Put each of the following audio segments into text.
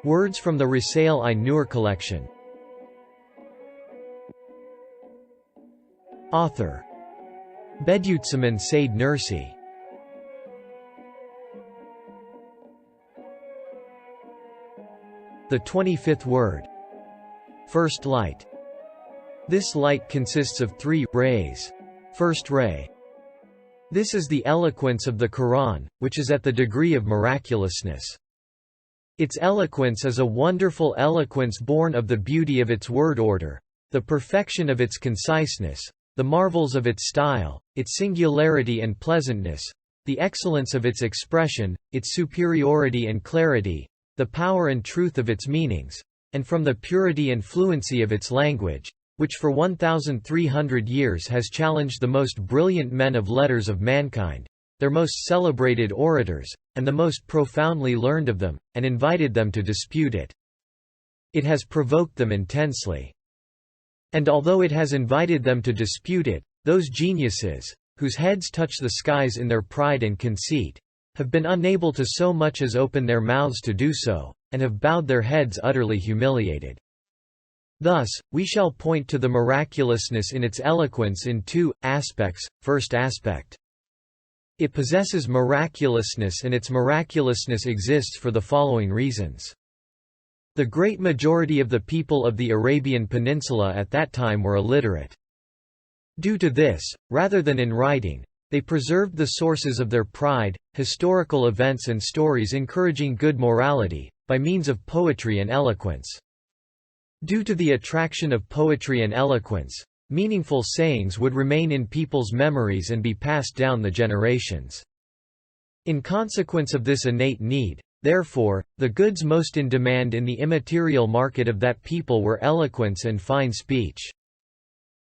Words from the Risale-i Nur collection. Author Bediüzzaman Said Nursi. The 25th word. First light. This light consists of 3 rays. First ray. This is the eloquence of the Qur'an, which is at the degree of miraculousness. Its eloquence is a wonderful eloquence born of the beauty of its word order, the perfection of its conciseness, the marvels of its style, its singularity and pleasantness, the excellence of its expression, its superiority and clarity, the power and truth of its meanings, and from the purity and fluency of its language, which for 1,300 years has challenged the most brilliant men of letters of mankind, their most celebrated orators, and the most profoundly learned of them, and invited them to dispute it. It has provoked them intensely. And although it has invited them to dispute it, those geniuses, whose heads touch the skies in their pride and conceit, have been unable to so much as open their mouths to do so, and have bowed their heads utterly humiliated. Thus, we shall point to the miraculousness in its eloquence in 2 aspects. First aspect. It possesses miraculousness, and its miraculousness exists for the following reasons. The great majority of the people of the Arabian Peninsula at that time were illiterate. Due to this, rather than in writing, they preserved the sources of their pride, historical events and stories encouraging good morality, by means of poetry and eloquence. Due to the attraction of poetry and eloquence, meaningful sayings would remain in people's memories and be passed down the generations. In consequence of this innate need, therefore, the goods most in demand in the immaterial market of that people were eloquence and fine speech.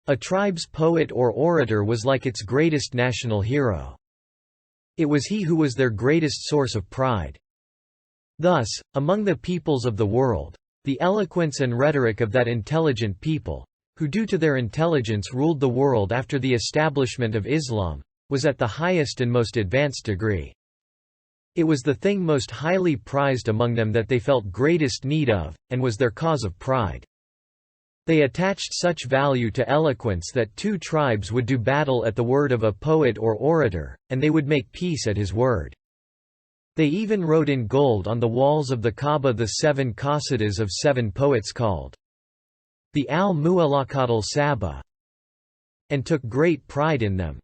A tribe's poet or orator was like its greatest national hero. It was he who was their greatest source of pride. Thus, among the peoples of the world, the eloquence and rhetoric of that intelligent people, who due to their intelligence ruled the world after the establishment of Islam, was at the highest and most advanced degree. It was the thing most highly prized among them that they felt greatest need of, and was their cause of pride. They attached such value to eloquence that 2 tribes would do battle at the word of a poet or orator, and they would make peace at his word. They even wrote in gold on the walls of the Kaaba the 7 qasidas of 7 poets called the al-Mu'allaqat al-Saba, and took great pride in them.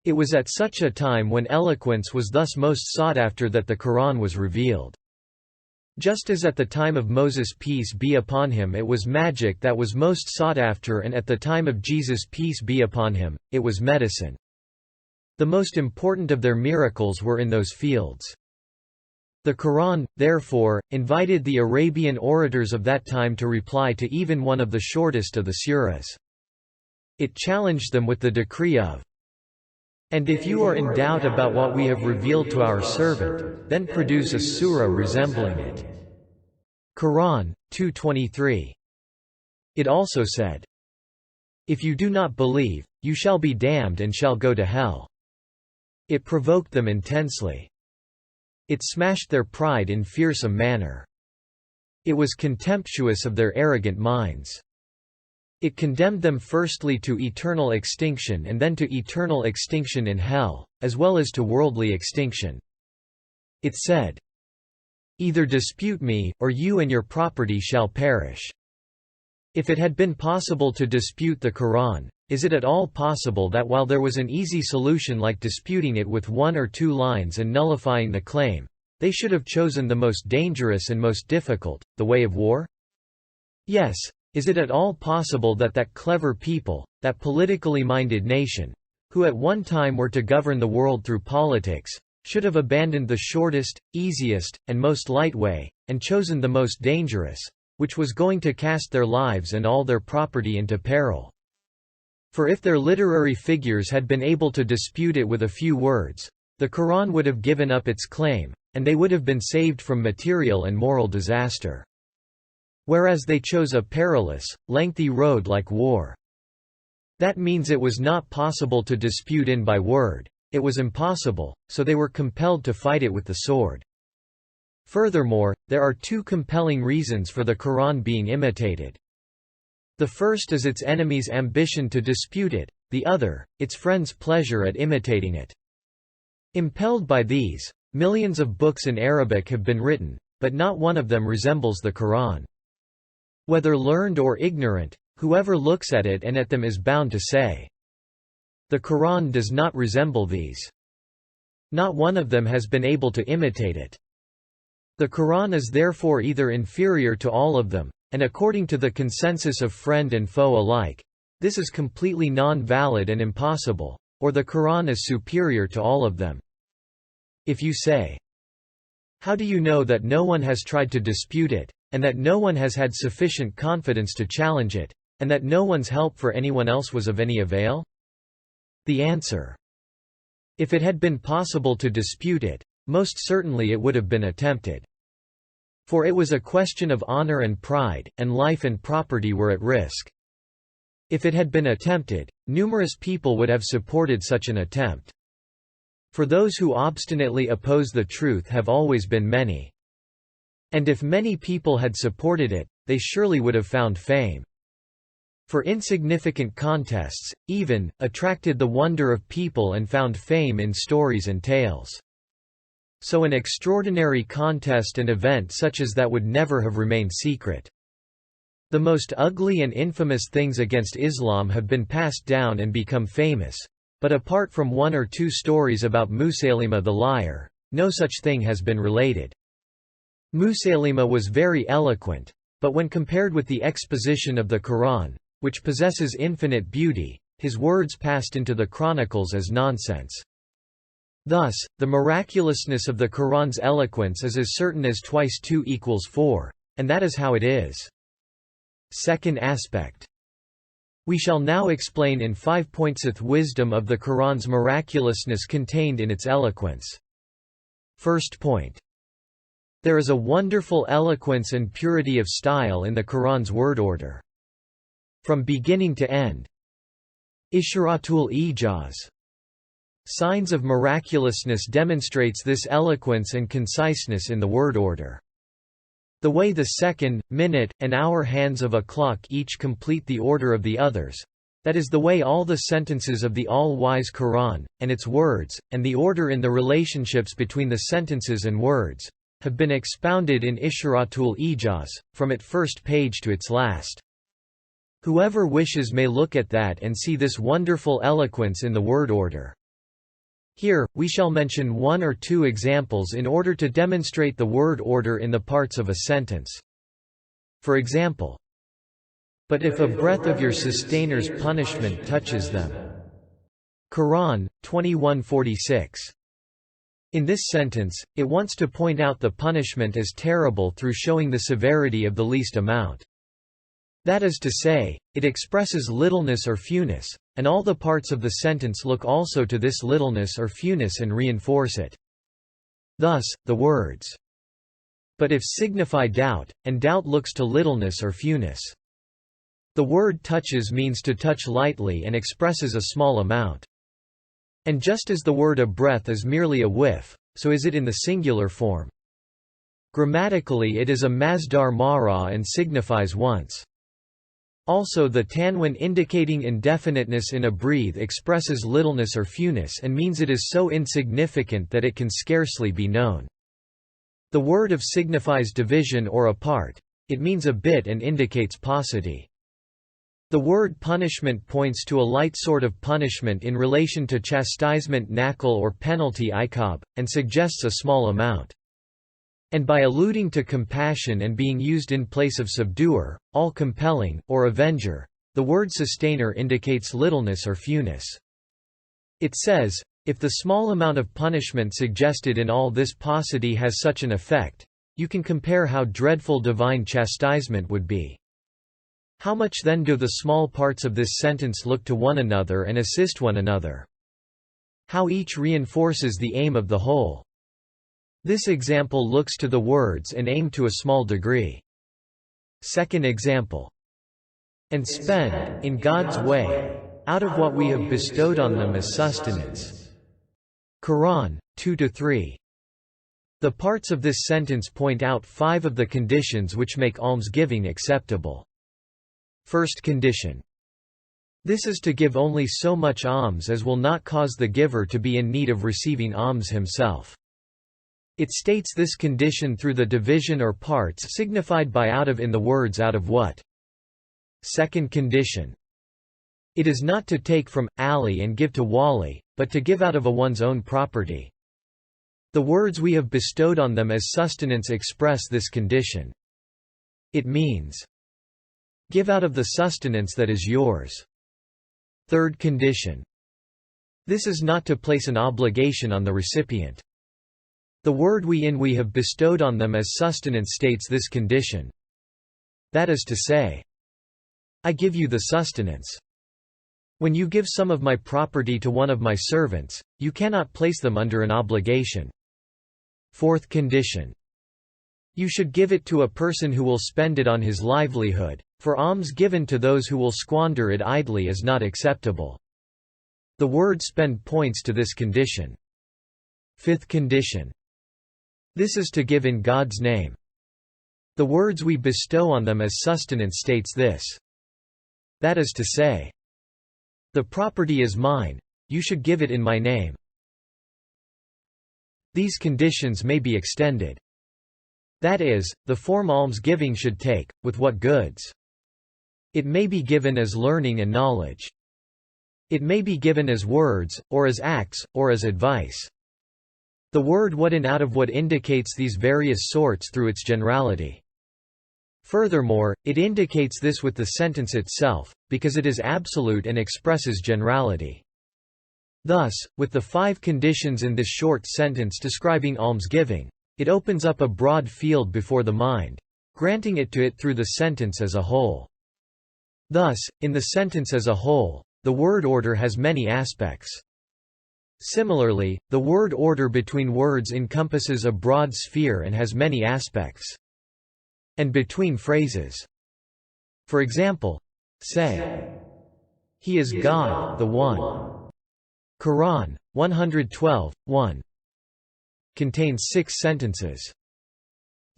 It was at such a time when eloquence was thus most sought after that the Qur'an was revealed. Just as at the time of Moses peace be upon him it was magic that was most sought after, and at the time of Jesus peace be upon him, it was medicine. The most important of their miracles were in those fields. The Qur'an, therefore, invited the Arabian orators of that time to reply to even one of the shortest of the suras. It challenged them with the decree of, "And if you are in doubt about what we have revealed to our servant, then produce a surah resembling it." Qur'an 2:23. It also said, "If you do not believe, you shall be damned and shall go to hell." It provoked them intensely. It smashed their pride in fearsome manner. It was contemptuous of their arrogant minds. It condemned them firstly to eternal extinction and then to eternal extinction in hell, as well as to worldly extinction. It said, "Either dispute me, or you and your property shall perish." If it had been possible to dispute the Qur'an, is it at all possible that while there was an easy solution like disputing it with 1 or 2 lines and nullifying the claim, they should have chosen the most dangerous and most difficult, the way of war? Yes, is it at all possible that that clever people, that politically minded nation, who at one time were to govern the world through politics, should have abandoned the shortest, easiest, and most light way, and chosen the most dangerous, which was going to cast their lives and all their property into peril? For if their literary figures had been able to dispute it with a few words, the Qur'an would have given up its claim, and they would have been saved from material and moral disaster. Whereas they chose a perilous, lengthy road like war. That means it was not possible to dispute in by word, it was impossible, so they were compelled to fight it with the sword. Furthermore, there are two compelling reasons for the Quran being imitated. The first is its enemies' ambition to dispute it, the other, its friends' pleasure at imitating it. Impelled by these, millions of books in Arabic have been written, but not one of them resembles the Quran. Whether learned or ignorant, whoever looks at it and at them is bound to say, "The Quran does not resemble these." Not one of them has been able to imitate it. The Quran is therefore either inferior to all of them, and according to the consensus of friend and foe alike, this is completely non-valid and impossible, or the Quran is superior to all of them. If you say, "How do you know that no one has tried to dispute it, and that no one has had sufficient confidence to challenge it, and that no one's help for anyone else was of any avail?" The answer: if it had been possible to dispute it, most certainly it would have been attempted. For it was a question of honor and pride, and life and property were at risk. If it had been attempted, numerous people would have supported such an attempt. For those who obstinately oppose the truth have always been many. And if many people had supported it, they surely would have found fame. For insignificant contests, even, attracted the wonder of people and found fame in stories and tales. So an extraordinary contest and event such as that would never have remained secret. The most ugly and infamous things against Islam have been passed down and become famous, but apart from one or two stories about Musaylima the liar, no such thing has been related. Musaylima was very eloquent, but when compared with the exposition of the Quran, which possesses infinite beauty, his words passed into the chronicles as nonsense. Thus, the miraculousness of the Quran's eloquence is as certain as 2 = 2 = 4, and that is how it is. Second aspect. We shall now explain in 5 points the wisdom of the Quran's miraculousness contained in its eloquence. First point. There is a wonderful eloquence and purity of style in the Quran's word order. From beginning to end. Isharatul ijaz. Signs of miraculousness demonstrates this eloquence and conciseness in the word order. The way the second, minute, and hour hands of a clock each complete the order of the others, that is the way all the sentences of the all-wise Quran, and its words, and the order in the relationships between the sentences and words, have been expounded in Isharatul ijaz, from its first page to its last. Whoever wishes may look at that and see this wonderful eloquence in the word order. Here, we shall mention one or two examples in order to demonstrate the word order in the parts of a sentence. For example, "But if a breath of your sustainers' punishment touches them." Quran, 21:46. In this sentence, it wants to point out the punishment as terrible through showing the severity of the least amount. That is to say, it expresses littleness or fewness, and all the parts of the sentence look also to this littleness or fewness and reinforce it. Thus, the words, "But if" signify doubt, and doubt looks to littleness or fewness. The word touches means to touch lightly and expresses a small amount. And just as the word a breath is merely a whiff, so is it in the singular form. Grammatically it is a masdar mara and signifies once. Also the tanwin indicating indefiniteness in a breathe expresses littleness or fewness and means it is so insignificant that it can scarcely be known. The word of signifies division or a part, it means a bit and indicates paucity. The word punishment points to a light sort of punishment in relation to chastisement nakal or penalty iqab, and suggests a small amount. And by alluding to compassion and being used in place of subduer, all-compelling, or avenger, the word sustainer indicates littleness or fewness. It says, if the small amount of punishment suggested in all this paucity has such an effect, you can compare how dreadful divine chastisement would be. How much then do the small parts of this sentence look to one another and assist one another? How each reinforces the aim of the whole. This example looks to the words and aim to a small degree. Second example. And spend, in God's way, out of what we have bestowed on them as sustenance. Quran, 2–3. The parts of this sentence point out 5 of the conditions which make almsgiving acceptable. First condition. This is to give only so much alms as will not cause the giver to be in need of receiving alms himself. It states this condition through the division or parts signified by out of in the words out of what. Second condition. It is not to take from Ali and give to Wali, but to give out of one's own property. The words we have bestowed on them as sustenance express this condition. It means, give out of the sustenance that is yours. Third condition. This is not to place an obligation on the recipient. The word we have bestowed on them as sustenance states this condition. That is to say, I give you the sustenance. When you give some of my property to one of my servants, you cannot place them under an obligation. Fourth condition. You should give it to a person who will spend it on his livelihood, for alms given to those who will squander it idly is not acceptable. The word spend points to this condition. Fifth condition. This is to give in God's name. The words we bestow on them as sustenance states this. That is to say, the property is mine, you should give it in my name. These conditions may be extended. That is, the form almsgiving should take, with what goods? It may be given as learning and knowledge. It may be given as words, or as acts, or as advice. The word what and out of what indicates these various sorts through its generality. Furthermore, it indicates this with the sentence itself, because it is absolute and expresses generality. Thus, with the 5 conditions in this short sentence describing almsgiving, it opens up a broad field before the mind, granting it to it through the sentence as a whole. Thus, in the sentence as a whole, the word order has many aspects. Similarly, the word order between words encompasses a broad sphere and has many aspects. And between phrases. For example, say, He is God, the One. Qur'an, 112, 1. Contains 6 sentences.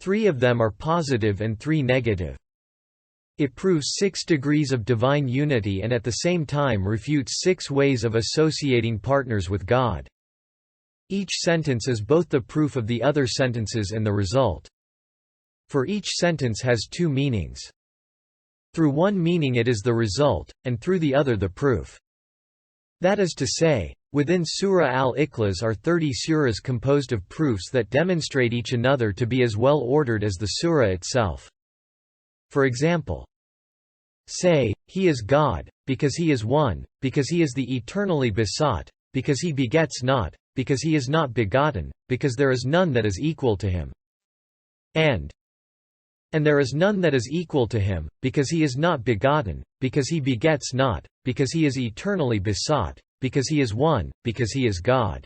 3 of them are positive and 3 negative. It proves 6 degrees of divine unity and at the same time refutes 6 ways of associating partners with God. Each sentence is both the proof of the other sentences and the result. For each sentence has 2 meanings. Through one meaning it is the result, and through the other the proof. That is to say, within Surah Al-Ikhlas are 30 surahs composed of proofs that demonstrate each another to be as well ordered as the surah itself. For example, say, He is God, because He is one, because He is the eternally besought, because He begets not, because He is not begotten, because there is none that is equal to Him. And there is none that is equal to Him, because He is not begotten, because He begets not, because He is eternally besought, because He is one, because He is God.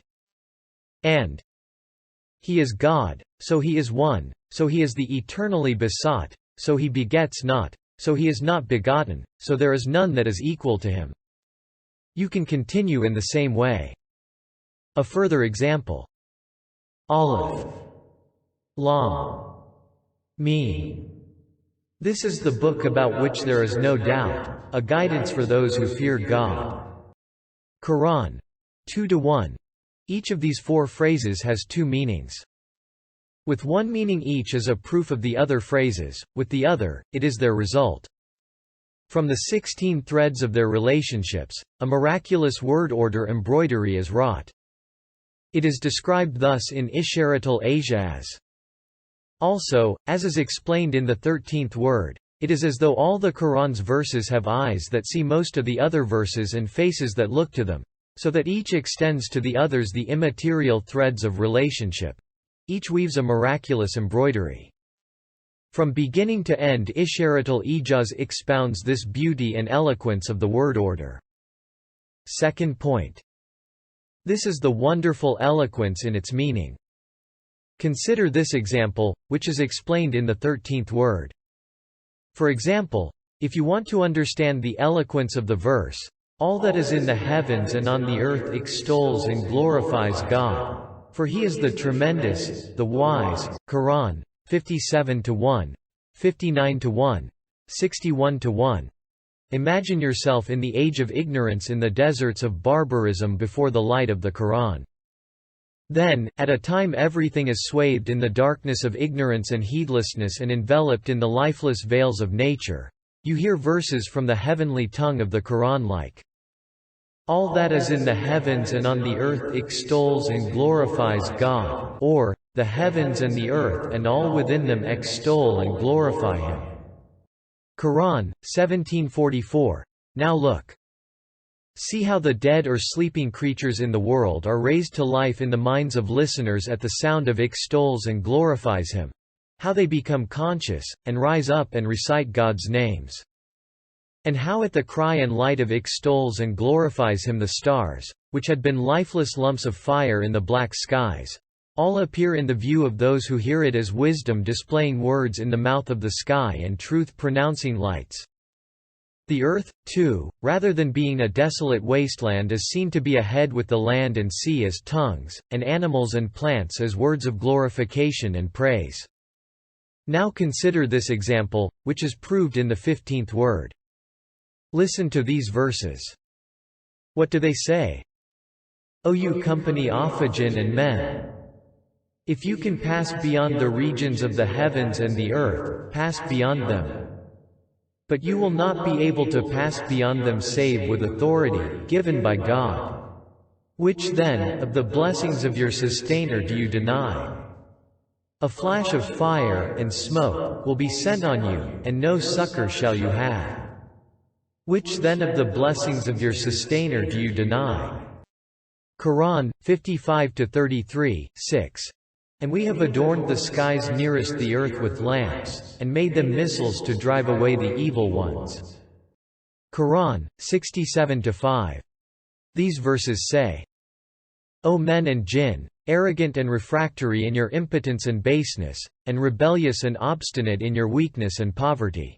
And He is God, so He is one, so He is the eternally besought, so He begets not, so He is not begotten, so there is none that is equal to Him. You can continue in the same way. A further example. Aleph, Lam, Mim. This is the book about which there is no doubt, a guidance for those who fear God. Qur'an, 2-1. Each of these 4 phrases has 2 meanings. With one meaning each is a proof of the other phrases, with the other, it is their result. From the 16 threads of their relationships, a miraculous word order embroidery is wrought. It is described thus in Isharatul Asia as. Also, as is explained in the 13th word, it is as though all the Qur'an's verses have eyes that see most of the other verses and faces that look to them, so that each extends to the others the immaterial threads of relationship. Each weaves a miraculous embroidery. From beginning to end Isharatul Ijaz expounds this beauty and eloquence of the word order. Second point. This is the wonderful eloquence in its meaning. Consider this example, which is explained in the 13th word. For example, if you want to understand the eloquence of the verse, all that is in the heavens and on the earth extols and glorifies God. For he is the tremendous, the wise. Qur'an 57-1, 59-1, 61-1. Imagine yourself in the age of ignorance in the deserts of barbarism before the light of the Qur'an. Then, at a time everything is swathed in the darkness of ignorance and heedlessness and enveloped in the lifeless veils of nature, you hear verses from the heavenly tongue of the Qur'an like, "All that is in the heavens and on the earth extols and glorifies God," or, "The heavens and the earth and all within them extol and glorify Him." Qur'an 1744. Now look. See how the dead or sleeping creatures in the world are raised to life in the minds of listeners at the sound of extols and glorifies Him. How they become conscious, and rise up and recite God's names. And how at the cry and light of extols and glorifies Him the stars, which had been lifeless lumps of fire in the black skies, all appear in the view of those who hear it as wisdom displaying words in the mouth of the sky and truth pronouncing lights. The earth, too, rather than being a desolate wasteland is seen to be a head with the land and sea as tongues, and animals and plants as words of glorification and praise. Now consider this example, which is proved in the 15th word. Listen to these verses. What do they say? O you company Ophagen and men! If you can pass beyond the regions of the heavens and the earth, pass beyond them. But you will not be able to pass beyond them save with authority, given by God. Which then, of the blessings of your sustainer do you deny? A flash of fire and smoke will be sent on you, and no succor shall you have. Which then of the blessings of your sustainer do you deny? Qur'an 55-33, 6. And we have adorned the skies nearest the earth with lamps, and made them missiles to drive away the evil ones. Qur'an 67-5. These verses say, O men and jinn, arrogant and refractory in your impotence and baseness, and rebellious and obstinate in your weakness and poverty.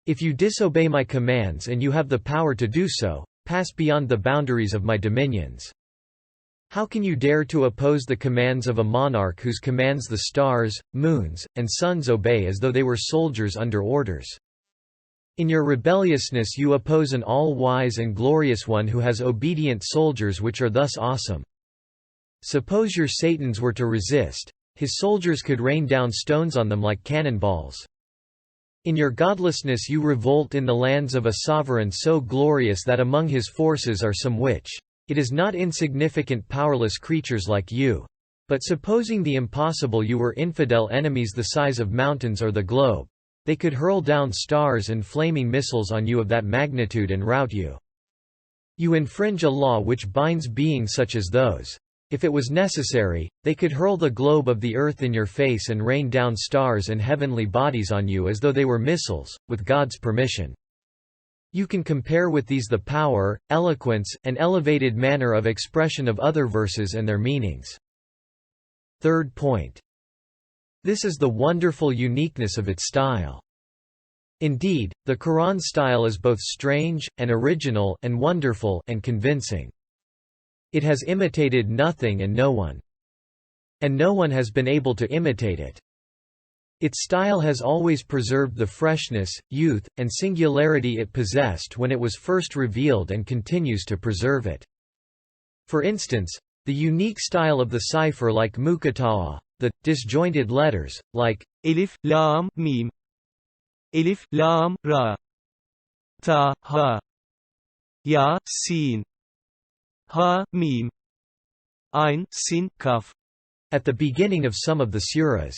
If you disobey my commands and you have the power to do so, pass beyond the boundaries of my dominions. How can you dare to oppose the commands of a monarch whose commands the stars, moons, and suns obey as though they were soldiers under orders? In your rebelliousness you oppose an all-wise and glorious one who has obedient soldiers which are thus awesome. Suppose your Satans were to resist, his soldiers could rain down stones on them like cannonballs. In your godlessness you revolt in the lands of a sovereign so glorious that among his forces are some which, it is not insignificant powerless creatures like you. But supposing the impossible you were infidel enemies the size of mountains or the globe, they could hurl down stars and flaming missiles on you of that magnitude and rout you. You infringe a law which binds beings such as those. If it was necessary, they could hurl the globe of the earth in your face and rain down stars and heavenly bodies on you as though they were missiles, with God's permission. You can compare with these the power, eloquence, and elevated manner of expression of other verses and their meanings. Third point. This is the wonderful uniqueness of its style. Indeed, the Qur'an style is both strange, and original, and wonderful, and convincing. It has imitated nothing and no one. And no one has been able to imitate it. Its style has always preserved the freshness, youth, and singularity it possessed when it was first revealed and continues to preserve it. For instance, the unique style of the cipher like muqatta'a, the disjointed letters, like elif, lam, mim, elif, lam, ra, ta, ha, ya, sin, ha, mim, ayn, sin, kaf, at the beginning of some of the surahs.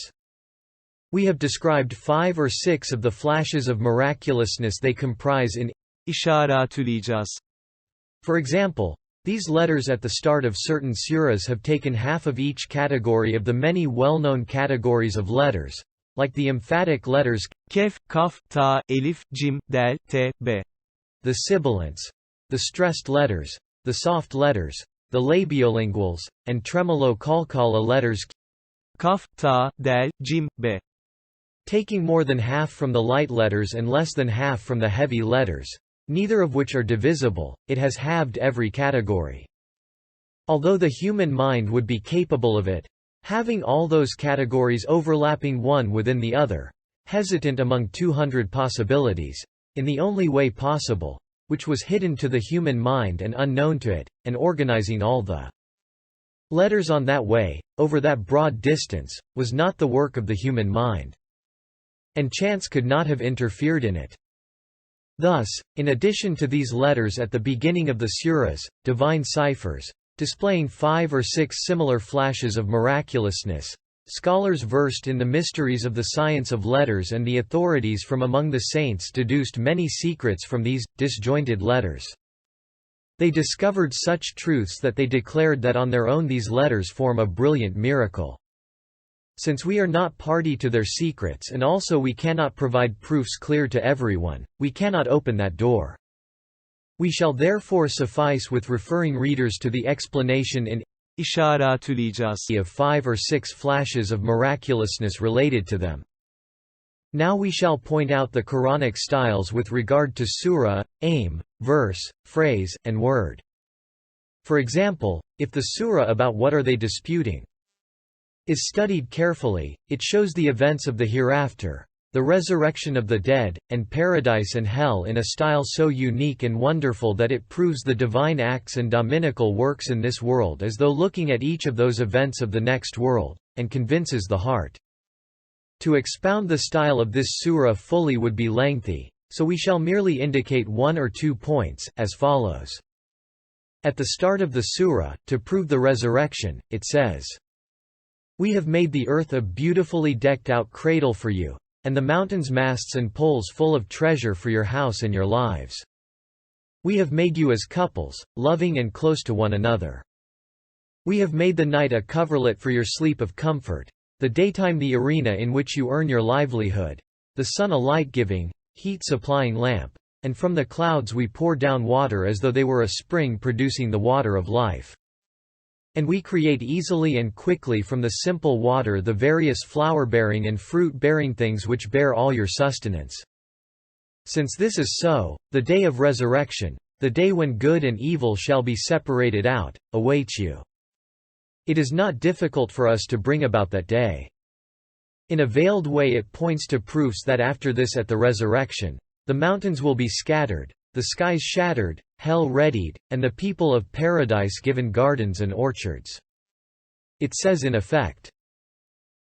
We have described 5 or 6 of the flashes of miraculousness they comprise in İşaretül İcaz. For example, these letters at the start of certain surahs have taken half of each category of the many well-known categories of letters, like the emphatic letters kef, kaf, ta, elif, jim, dal, te, be, the sibilants, the stressed letters, the soft letters, the labiolinguals, and tremolo qalqala letters kaf, ta, dal, jim, be. Taking more than half from the light letters and less than half from the heavy letters, neither of which are divisible, it has halved every category. Although the human mind would be capable of it, having all those categories overlapping one within the other, hesitant among 200 possibilities, in the only way possible, which was hidden to the human mind and unknown to it, and organizing all the letters on that way, over that broad distance, was not the work of the human mind. And chance could not have interfered in it. Thus, in addition to these letters at the beginning of the suras, divine ciphers, displaying 5 or 6 similar flashes of miraculousness, scholars versed in the mysteries of the science of letters and the authorities from among the saints deduced many secrets from these disjointed letters. They discovered such truths that they declared that on their own these letters form a brilliant miracle. Since we are not party to their secrets and also we cannot provide proofs clear to everyone, we cannot open that door. We shall therefore suffice with referring readers to the explanation in of 5 or 6 flashes of miraculousness related to them. Now we shall point out the Quranic styles with regard to surah, aim, verse, phrase, and word. For example, if the surah about what are they disputing is studied carefully, it shows the events of the hereafter, the resurrection of the dead, and paradise and hell in a style so unique and wonderful that it proves the divine acts and dominical works in this world as though looking at each of those events of the next world, and convinces the heart. To expound the style of this surah fully would be lengthy, so we shall merely indicate 1 or 2 points, as follows. At the start of the surah, to prove the resurrection, it says, "We have made the earth a beautifully decked-out cradle for you, and the mountains masts and poles full of treasure for your house and your lives. We have made you as couples, loving and close to one another. We have made the night a coverlet for your sleep of comfort, the daytime the arena in which you earn your livelihood, the sun a light-giving, heat-supplying lamp, and from the clouds we pour down water as though they were a spring producing the water of life. And we create easily and quickly from the simple water the various flower-bearing and fruit-bearing things which bear all your sustenance. Since this is so, the day of resurrection, the day when good and evil shall be separated out, awaits you. It is not difficult for us to bring about that day." In a veiled way it points to proofs that after this at the resurrection, the mountains will be scattered, the skies shattered, hell readied, and the people of paradise given gardens and orchards. It says in effect,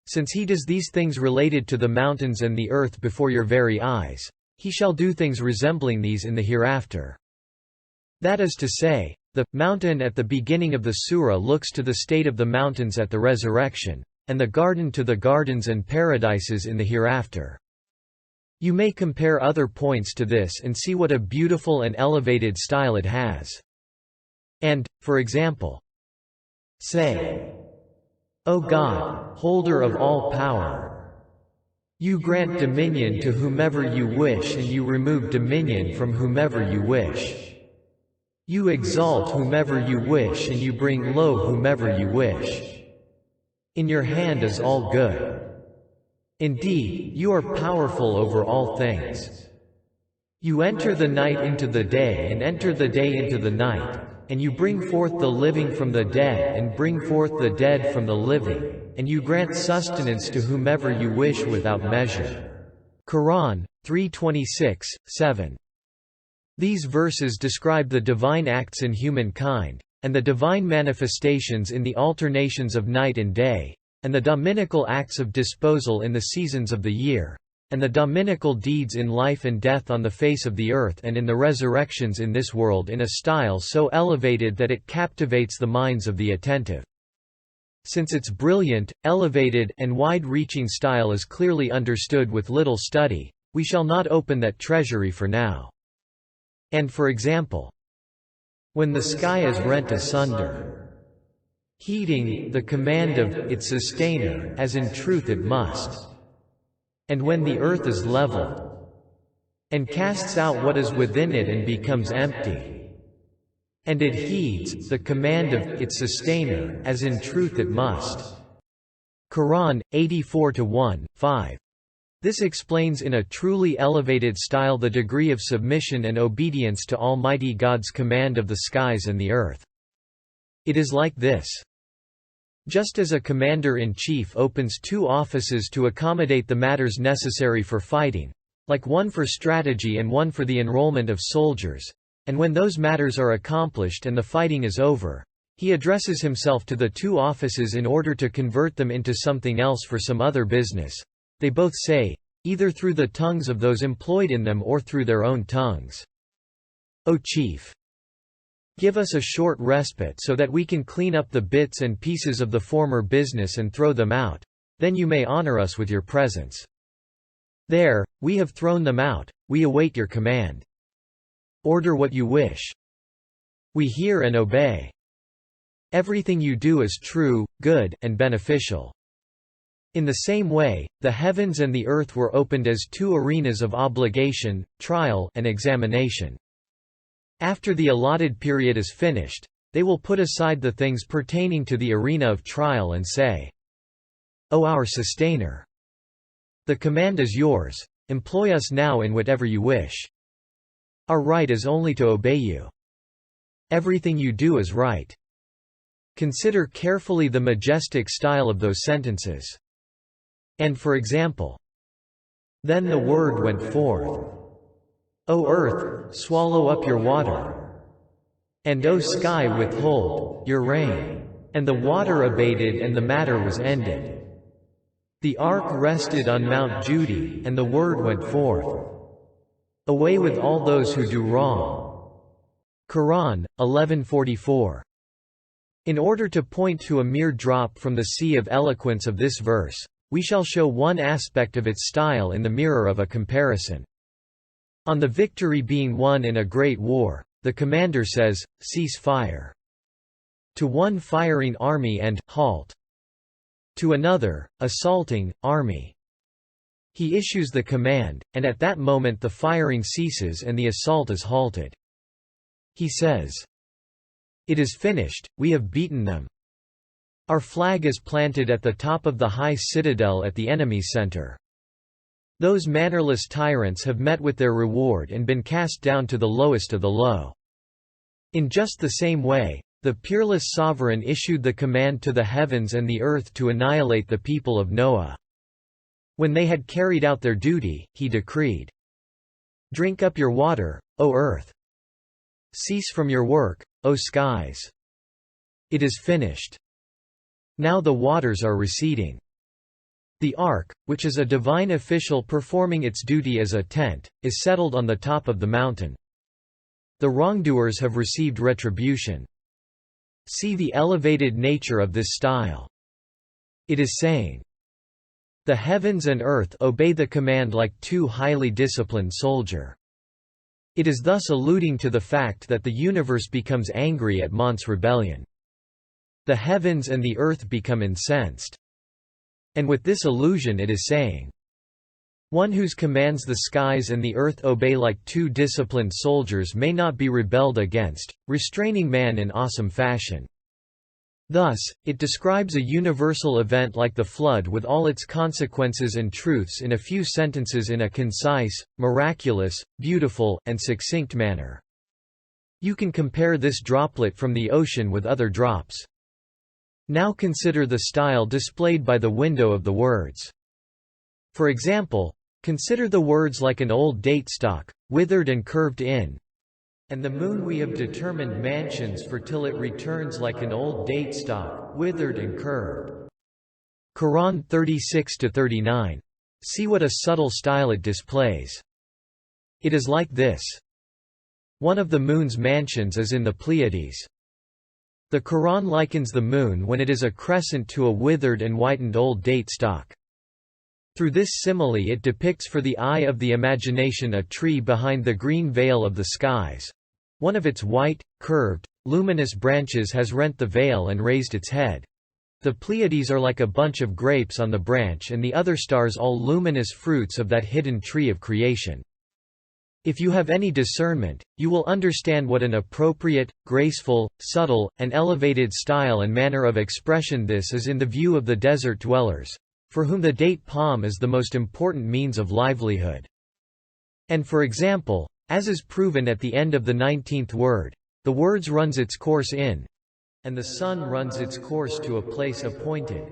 "Since he does these things related to the mountains and the earth before your very eyes, he shall do things resembling these in the hereafter." That is to say, the mountain at the beginning of the surah looks to the state of the mountains at the resurrection, and the garden to the gardens and paradises in the hereafter. You may compare other points to this and see what a beautiful and elevated style it has. And, for example, say, "O God, holder of all power, you grant dominion to whomever you wish and you remove dominion from whomever you wish. You exalt whomever you wish and you bring low whomever you wish. In your hand is all good. Indeed, you are powerful over all things. You enter the night into the day and enter the day into the night, and you bring forth the living from the dead and bring forth the dead from the living, and you grant sustenance to whomever you wish without measure." Quran 3:26-7. These verses describe the divine acts in humankind, and the divine manifestations in the alternations of night and day, and the dominical acts of disposal in the seasons of the year, and the dominical deeds in life and death on the face of the earth and in the resurrections in this world in a style so elevated that it captivates the minds of the attentive. Since its brilliant, elevated, and wide-reaching style is clearly understood with little study, we shall not open that treasury for now. And for example, "When the sky is rent asunder, heeding the command of its sustainer, as in truth it must. And when the earth is leveled, and casts out what is within it and becomes empty, and it heeds the command of its sustainer, as in truth it must." Quran 84:1-5. This explains in a truly elevated style the degree of submission and obedience to Almighty God's command of the skies and the earth. It is like this. Just as a commander-in-chief opens 2 offices to accommodate the matters necessary for fighting, like one for strategy and one for the enrollment of soldiers, and when those matters are accomplished and the fighting is over, he addresses himself to the 2 offices in order to convert them into something else for some other business. They both say, either through the tongues of those employed in them or through their own tongues, "O chief, give us a short respite so that we can clean up the bits and pieces of the former business and throw them out, then you may honor us with your presence. There, we have thrown them out, we await your command. Order what you wish. We hear and obey. Everything you do is true, good, and beneficial." In the same way, the heavens and the earth were opened as 2 arenas of obligation, trial, and examination. After the allotted period is finished, they will put aside the things pertaining to the arena of trial and say, "O our sustainer! The command is yours, employ us now in whatever you wish. Our right is only to obey you. Everything you do is right." Consider carefully the majestic style of those sentences. And for example, "Then the word went forth. O earth, swallow up your water. And O sky, withhold your rain. And the water abated and the matter was ended. The ark rested on Mount Judy, and the word went forth. Away with all those who do wrong." Qur'an, 11:44. In order to point to a mere drop from the sea of eloquence of this verse, we shall show one aspect of its style in the mirror of a comparison. On the victory being won in a great war, the commander says, "Cease fire." To one firing army and "halt." To another, assaulting, army. He issues the command, and at that moment the firing ceases and the assault is halted. He says, "It is finished, we have beaten them. Our flag is planted at the top of the high citadel at the enemy's center. Those mannerless tyrants have met with their reward and been cast down to the lowest of the low." In just the same way, the peerless sovereign issued the command to the heavens and the earth to annihilate the people of Noah. When they had carried out their duty, he decreed, "Drink up your water, O earth. Cease from your work, O skies. It is finished. Now the waters are receding." The ark, which is a divine official performing its duty as a tent, is settled on the top of the mountain. The wrongdoers have received retribution. See the elevated nature of this style. It is saying, "The heavens and earth obey the command like 2 highly disciplined soldiers." It is thus alluding to the fact that the universe becomes angry at Mont's rebellion. The heavens and the earth become incensed. And with this allusion it is saying, one whose commands the skies and the earth obey like 2 disciplined soldiers may not be rebelled against, restraining man in awesome fashion. Thus, it describes a universal event like the flood with all its consequences and truths in a few sentences in a concise, miraculous, beautiful, and succinct manner. You can compare this droplet from the ocean with other drops. Now consider the style displayed by the window of the words. For example, consider the words like an old date stalk, withered and curved in. And the moon we have determined mansions for till it returns like an old date stalk, withered and curved. Quran 36-39. See what a subtle style it displays. It is like this. One of the moon's mansions is in the Pleiades. The Quran likens the moon when it is a crescent to a withered and whitened old date stalk. Through this simile it depicts for the eye of the imagination a tree behind the green veil of the skies. One of its white, curved, luminous branches has rent the veil and raised its head. The Pleiades are like a bunch of grapes on the branch and the other stars all luminous fruits of that hidden tree of creation. If you have any discernment, you will understand what an appropriate, graceful, subtle, and elevated style and manner of expression this is in the view of the desert dwellers, for whom the date palm is the most important means of livelihood. And for example, as is proven at the end of the 19th word, the words runs its course in, and the sun runs its course to a place appointed.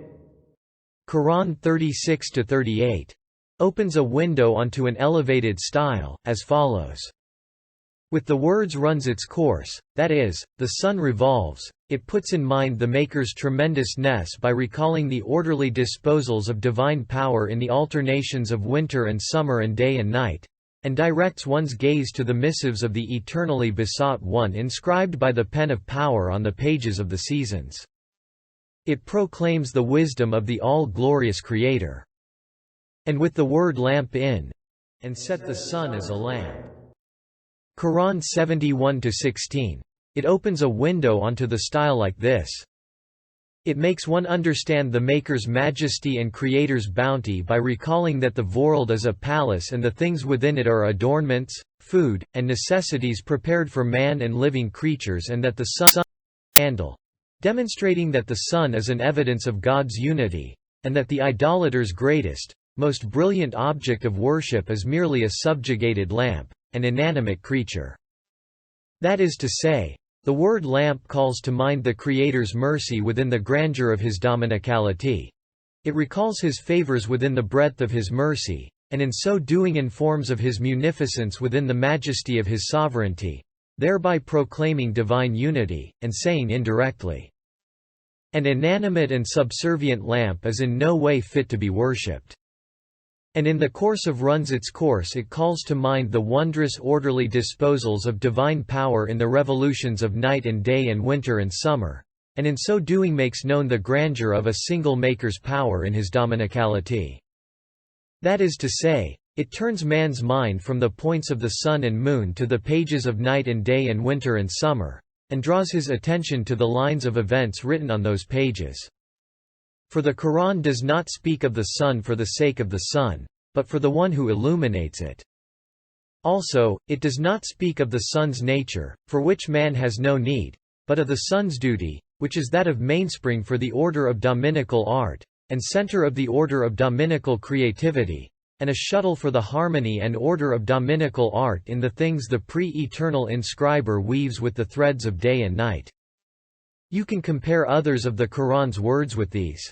Quran 36-38 opens a window onto an elevated style, as follows. With the words runs its course, that is, the sun revolves, it puts in mind the Maker's tremendousness by recalling the orderly disposals of divine power in the alternations of winter and summer and day and night, and directs one's gaze to the missives of the eternally besought One inscribed by the pen of power on the pages of the seasons. It proclaims the wisdom of the all-glorious Creator. And with the word lamp in, and set the sun as a lamp. Quran 71-16. It opens a window onto the style like this. It makes one understand the Maker's majesty and Creator's bounty by recalling that the world is a palace and the things within it are adornments, food, and necessities prepared for man and living creatures, and that the sun is a candle, demonstrating that the sun is an evidence of God's unity, and that the idolater's greatest, most brilliant object of worship is merely a subjugated lamp, an inanimate creature. That is to say, the word lamp calls to mind the Creator's mercy within the grandeur of His dominicality. It recalls His favors within the breadth of His mercy, and in so doing informs of His munificence within the majesty of His sovereignty, thereby proclaiming divine unity, and saying indirectly, an inanimate and subservient lamp is in no way fit to be worshipped. And in the course of runs its course it calls to mind the wondrous orderly disposals of divine power in the revolutions of night and day and winter and summer, and in so doing makes known the grandeur of a single Maker's power in His dominicality. That is to say, it turns man's mind from the points of the sun and moon to the pages of night and day and winter and summer, and draws his attention to the lines of events written on those pages. For the Quran does not speak of the sun for the sake of the sun, but for the one who illuminates it. Also, it does not speak of the sun's nature, for which man has no need, but of the sun's duty, which is that of mainspring for the order of dominical art, and center of the order of dominical creativity, and a shuttle for the harmony and order of dominical art in the things the pre-eternal inscriber weaves with the threads of day and night. You can compare others of the Quran's words with these.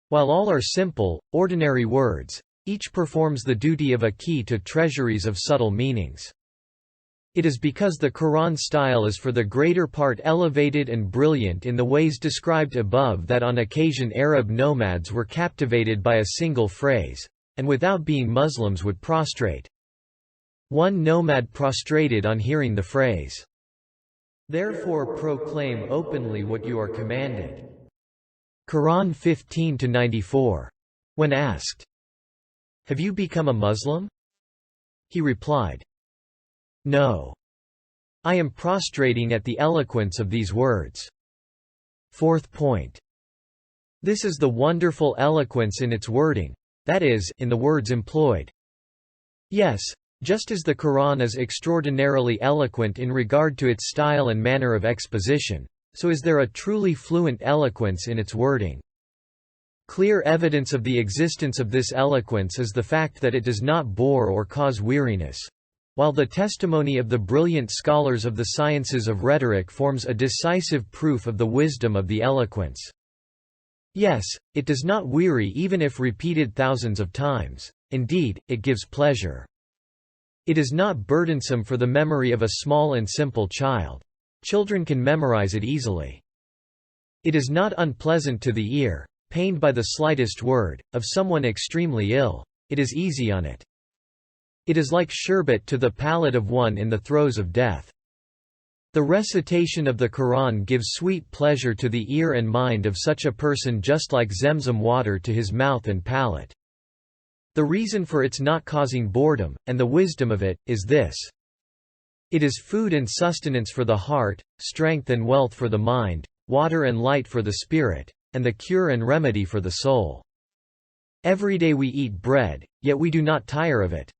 While all are simple, ordinary words, each performs the duty of a key to treasuries of subtle meanings. It is because the Quran style is for the greater part elevated and brilliant in the ways described above that on occasion Arab nomads were captivated by a single phrase, and without being Muslims would prostrate. One nomad prostrated on hearing the phrase, "Therefore proclaim openly what you are commanded." Quran 15-94. When asked, "Have you become a Muslim?" he replied, "No. I am prostrating at the eloquence of these words." Fourth point. This is the wonderful eloquence in its wording, that is, in the words employed. Yes, just as the Quran is extraordinarily eloquent in regard to its style and manner of exposition, so is there a truly fluent eloquence in its wording. Clear evidence of the existence of this eloquence is the fact that it does not bore or cause weariness, while the testimony of the brilliant scholars of the sciences of rhetoric forms a decisive proof of the wisdom of the eloquence. Yes, it does not weary even if repeated thousands of times. Indeed, it gives pleasure. It is not burdensome for the memory of a small and simple child. Children can memorize it easily. It is not unpleasant to the ear, pained by the slightest word, of someone extremely ill. It is easy on it. It is like sherbet to the palate of one in the throes of death. The recitation of the Quran gives sweet pleasure to the ear and mind of such a person, just like Zemzem water to his mouth and palate. The reason for its not causing boredom, and the wisdom of it, is this. It is food and sustenance for the heart, strength and wealth for the mind, water and light for the spirit, and the cure and remedy for the soul. Every day we eat bread, yet we do not tire of it.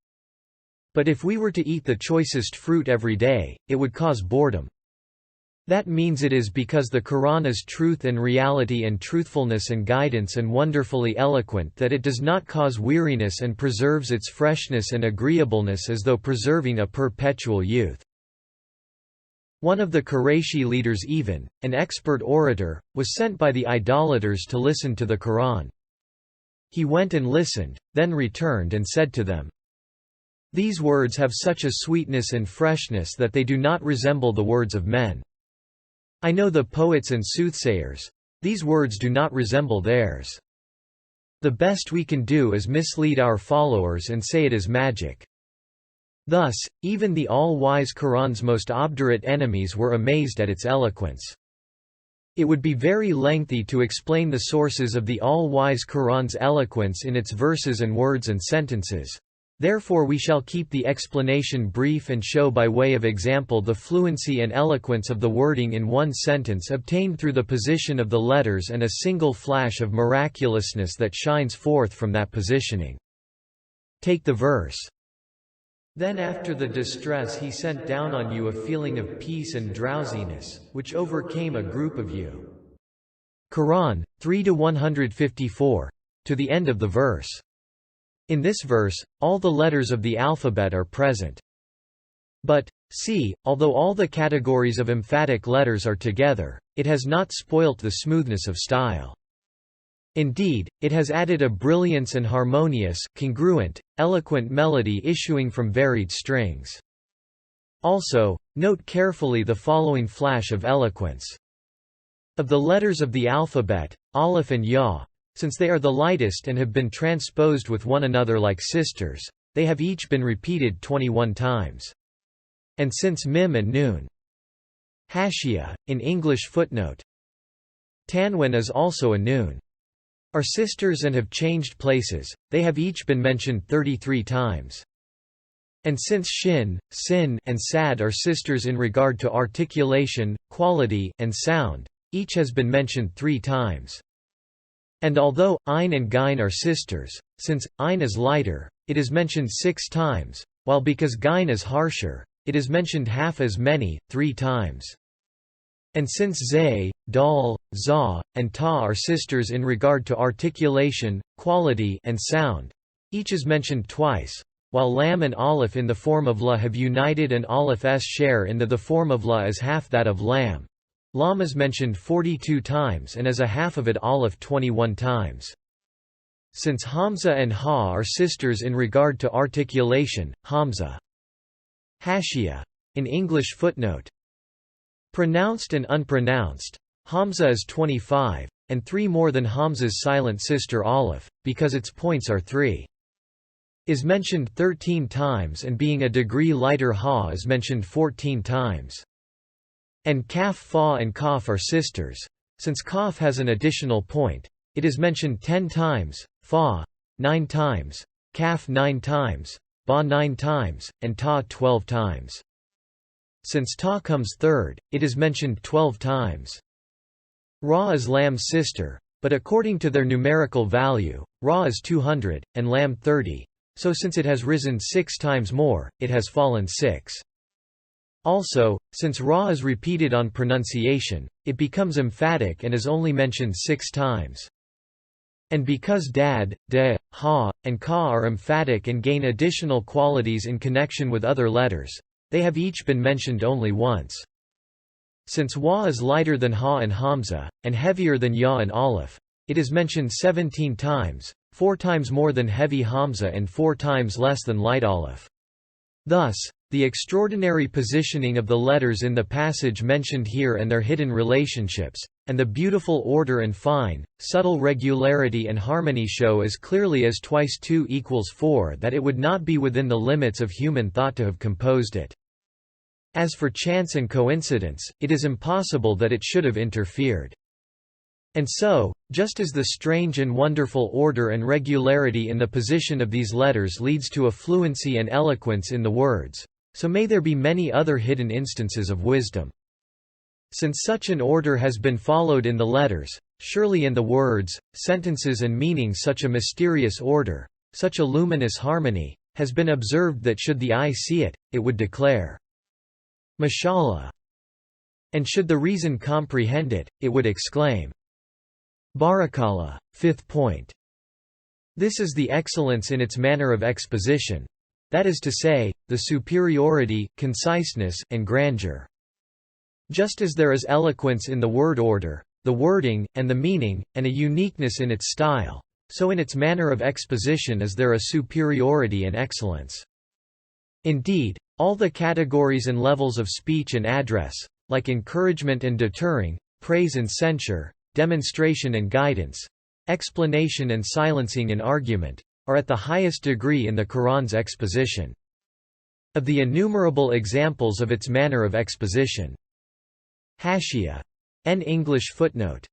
But if we were to eat the choicest fruit every day, it would cause boredom. That means it is because the Quran is truth and reality and truthfulness and guidance and wonderfully eloquent that it does not cause weariness and preserves its freshness and agreeableness as though preserving a perpetual youth. One of the Qurayshi leaders even, an expert orator, was sent by the idolaters to listen to the Qur'an. He went and listened, then returned and said to them, "These words have such a sweetness and freshness that they do not resemble the words of men. I know the poets and soothsayers. These words do not resemble theirs. The best we can do is mislead our followers and say it is magic." Thus, even the all-wise Qur'an's most obdurate enemies were amazed at its eloquence. It would be very lengthy to explain the sources of the all-wise Qur'an's eloquence in its verses and words and sentences. Therefore we shall keep the explanation brief and show by way of example the fluency and eloquence of the wording in one sentence obtained through the position of the letters and a single flash of miraculousness that shines forth from that positioning. Take the verse. Then after the distress he sent down on you a feeling of peace and drowsiness, which overcame a group of you. Quran, 3-154. To the end of the verse. In this verse, all the letters of the alphabet are present. But, see, although all the categories of emphatic letters are together, it has not spoilt the smoothness of style. Indeed, it has added a brilliance and harmonious, congruent, eloquent melody issuing from varied strings. Also, note carefully the following flash of eloquence. Of the letters of the alphabet, Aleph and Ya, since they are the lightest and have been transposed with one another like sisters, they have each been repeated 21 times. And since Mim and Nun, Hashia, in English footnote, Tanwin is also a Nun, are sisters and have changed places, they have each been mentioned 33 times. And since Shin, Sin, and Sad are sisters in regard to articulation, quality, and sound, each has been mentioned 3 times. And although Ain and Gain are sisters, since Ain is lighter, it is mentioned 6 times, while because Gain is harsher, it is mentioned half as many, 3 times. And since Zay, Dal, Za, and Ta are sisters in regard to articulation, quality, and sound, each is mentioned twice, while Lam and Aleph in the form of La have united and Aleph's share in the form of La is half that of Lam. Lam is mentioned 42 times and as a half of it Aleph 21 times. Since Hamza and Ha are sisters in regard to articulation, Hamza. Hashia. In English footnote. Pronounced and unpronounced, Hamza is 25, and 3 more than Hamza's silent sister Aleph, because its points are 3. Is mentioned 13 times and being a degree lighter Ha is mentioned 14 times. And Kaf, Fa and Kaf are sisters. Since Kaf has an additional point, it is mentioned 10 times, Fa 9 times, Kaf 9 times, Ba 9 times, and Ta 12 times. Since Ta comes third, it is mentioned 12 times. Ra is Lam's sister, but according to their numerical value, Ra is 200, and Lam 30, so since it has risen 6 times more, it has fallen 6. Also, since Ra is repeated on pronunciation, it becomes emphatic and is only mentioned 6 times. And because Dad, De, Ha, and Ka are emphatic and gain additional qualities in connection with other letters, they have each been mentioned only once. Since Wa is lighter than Ha and Hamza, and heavier than Ya and Aleph, it is mentioned 17 times, 4 times more than heavy Hamza and 4 times less than light Aleph. Thus, the extraordinary positioning of the letters in the passage mentioned here and their hidden relationships, and the beautiful order and fine, subtle regularity and harmony show as clearly as twice 2 equals 4 that it would not be within the limits of human thought to have composed it. As for chance and coincidence, it is impossible that it should have interfered. And so, just as the strange and wonderful order and regularity in the position of these letters leads to a fluency and eloquence in the words, so may there be many other hidden instances of wisdom. Since such an order has been followed in the letters, surely in the words, sentences and meanings such a mysterious order, such a luminous harmony, has been observed that should the eye see it, it would declare, Mashallah. And should the reason comprehend it, it would exclaim, Barakallah. 5th point. This is the excellence in its manner of exposition, that is to say, the superiority, conciseness, and grandeur. Just as there is eloquence in the word order, the wording, and the meaning, and a uniqueness in its style, so in its manner of exposition is there a superiority and excellence. Indeed, all the categories and levels of speech and address, like encouragement and deterring, praise and censure, demonstration and guidance, explanation and silencing in argument, are at the highest degree in the Qur'an's exposition. Of the innumerable examples of its manner of exposition. Hashia. An English footnote.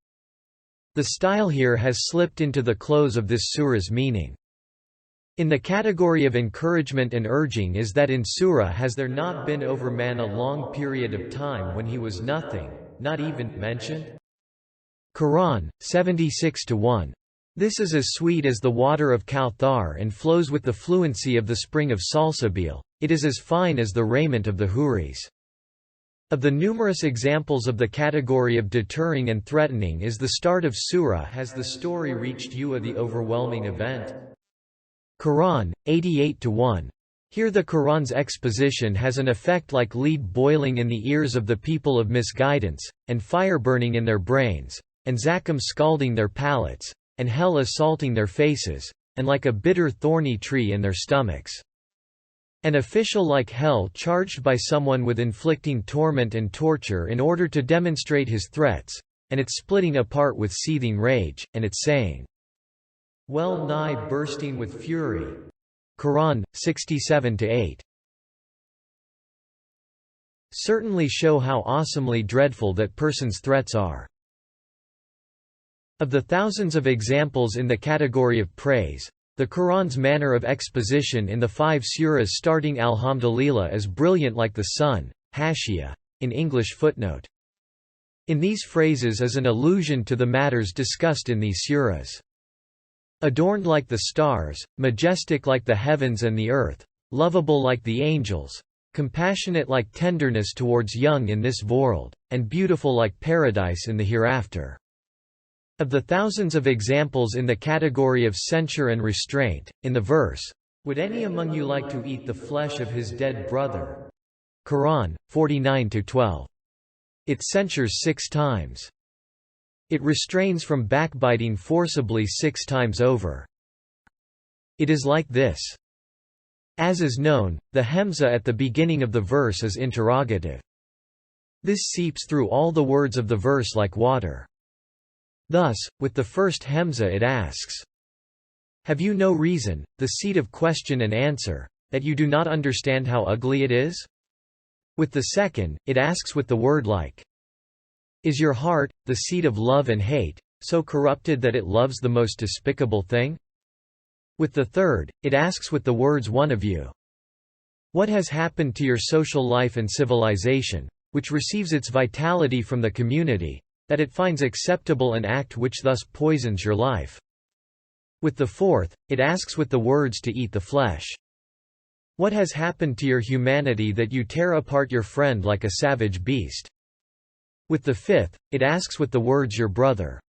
The style here has slipped into the close of this surah's meaning. In the category of encouragement and urging is that in surah has there not been over man a long period of time when he was nothing, not even mentioned? Quran, 76-1. This is as sweet as the water of Kawthar and flows with the fluency of the spring of Salsabil, it is as fine as the raiment of the Houris. Of the numerous examples of the category of deterring and threatening is the start of surah has the story reached you of the overwhelming event? Quran, 88-1. Here the Quran's exposition has an effect like lead boiling in the ears of the people of misguidance, and fire burning in their brains, and zakum scalding their palates, and hell assaulting their faces, and like a bitter thorny tree in their stomachs. An official like hell charged by someone with inflicting torment and torture in order to demonstrate his threats, and its splitting apart with seething rage, and its saying, well nigh bursting with fury. Quran, 67-8. Certainly show how awesomely dreadful that person's threats are. Of the thousands of examples in the category of praise, the Quran's manner of exposition in the 5 surahs starting Alhamdulillah is brilliant like the sun. Hashia. In English footnote. In these phrases is an allusion to the matters discussed in these surahs. Adorned like the stars, majestic like the heavens and the earth, lovable like the angels, compassionate like tenderness towards young in this world, and beautiful like paradise in the hereafter. Of the thousands of examples in the category of censure and restraint, in the verse, "Would any among you like to eat the flesh of his dead brother?" Quran, 49-12. It censures 6 times. It restrains from backbiting forcibly 6 times over. It is like this. As is known, the hemza at the beginning of the verse is interrogative. This seeps through all the words of the verse like water. Thus, with the first hemza it asks, "Have you no reason, the seat of question and answer, that you do not understand how ugly it is?" With the second, it asks with the word like, "Is your heart, the seat of love and hate, so corrupted that it loves the most despicable thing?" With the third, it asks with the words "one of you. What has happened to your social life and civilization, which receives its vitality from the community, that it finds acceptable an act which thus poisons your life?" With the fourth, it asks with the words "to eat the flesh. What has happened to your humanity that you tear apart your friend like a savage beast?" With the fifth, it asks with the words "your brother.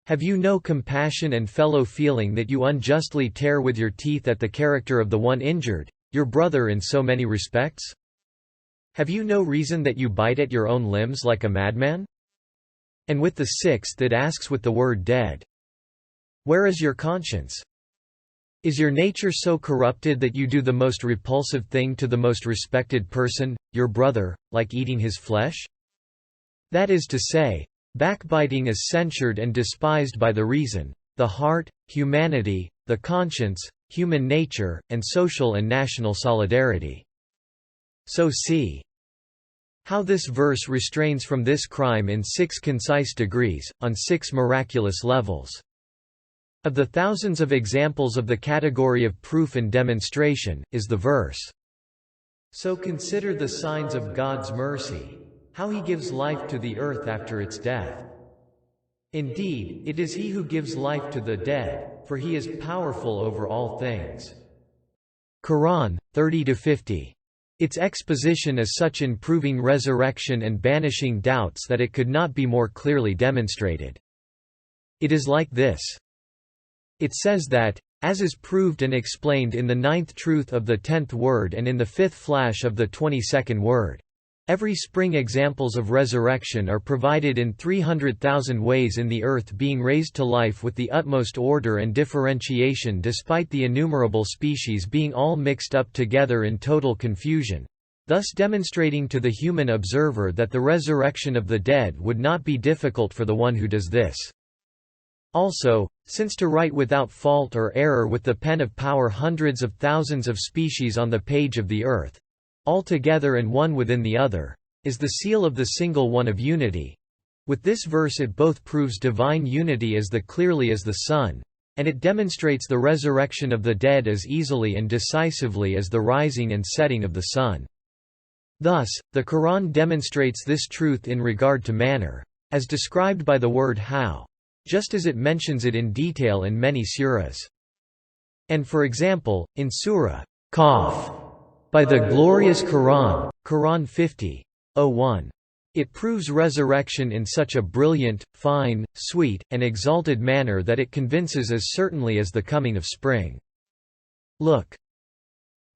Have you no compassion and fellow feeling that you unjustly tear with your teeth at the character of the one injured, your brother in so many respects? Have you no reason that you bite at your own limbs like a madman?" And with the sixth it asks with the word "dead. Where is your conscience? Is your nature so corrupted that you do the most repulsive thing to the most respected person, your brother, like eating his flesh? That is to say, backbiting is censured and despised by the reason, the heart, humanity, the conscience, human nature, and social and national solidarity. So see how this verse restrains from this crime in 6 concise degrees, on 6 miraculous levels. Of the thousands of examples of the category of proof and demonstration, is the verse, "So consider the signs of God's mercy, how He gives life to the earth after its death. Indeed, it is He who gives life to the dead, for He is powerful over all things." Quran, 30-50. Its exposition is such in proving resurrection and banishing doubts that it could not be more clearly demonstrated. It is like this. It says that, as is proved and explained in the 9th truth of the 10th word and in the 5th flash of the 22nd word, Every spring examples of resurrection are provided in 300,000 ways in the earth being raised to life with the utmost order and differentiation despite the innumerable species being all mixed up together in total confusion, thus demonstrating to the human observer that the resurrection of the dead would not be difficult for the one who does this. Also, since to write without fault or error with the pen of power hundreds of thousands of species on the page of the earth, all together and one within the other, is the seal of the single one of unity. With this verse it both proves divine unity as clearly as the sun, and it demonstrates the resurrection of the dead as easily and decisively as the rising and setting of the sun. Thus, the Qur'an demonstrates this truth in regard to manner, as described by the word how, just as it mentions it in detail in many surahs. And for example, in Surah Qaf, by the glorious Qur'an, Qur'an 50:01, it proves resurrection in such a brilliant, fine, sweet, and exalted manner that it convinces as certainly as the coming of spring. Look.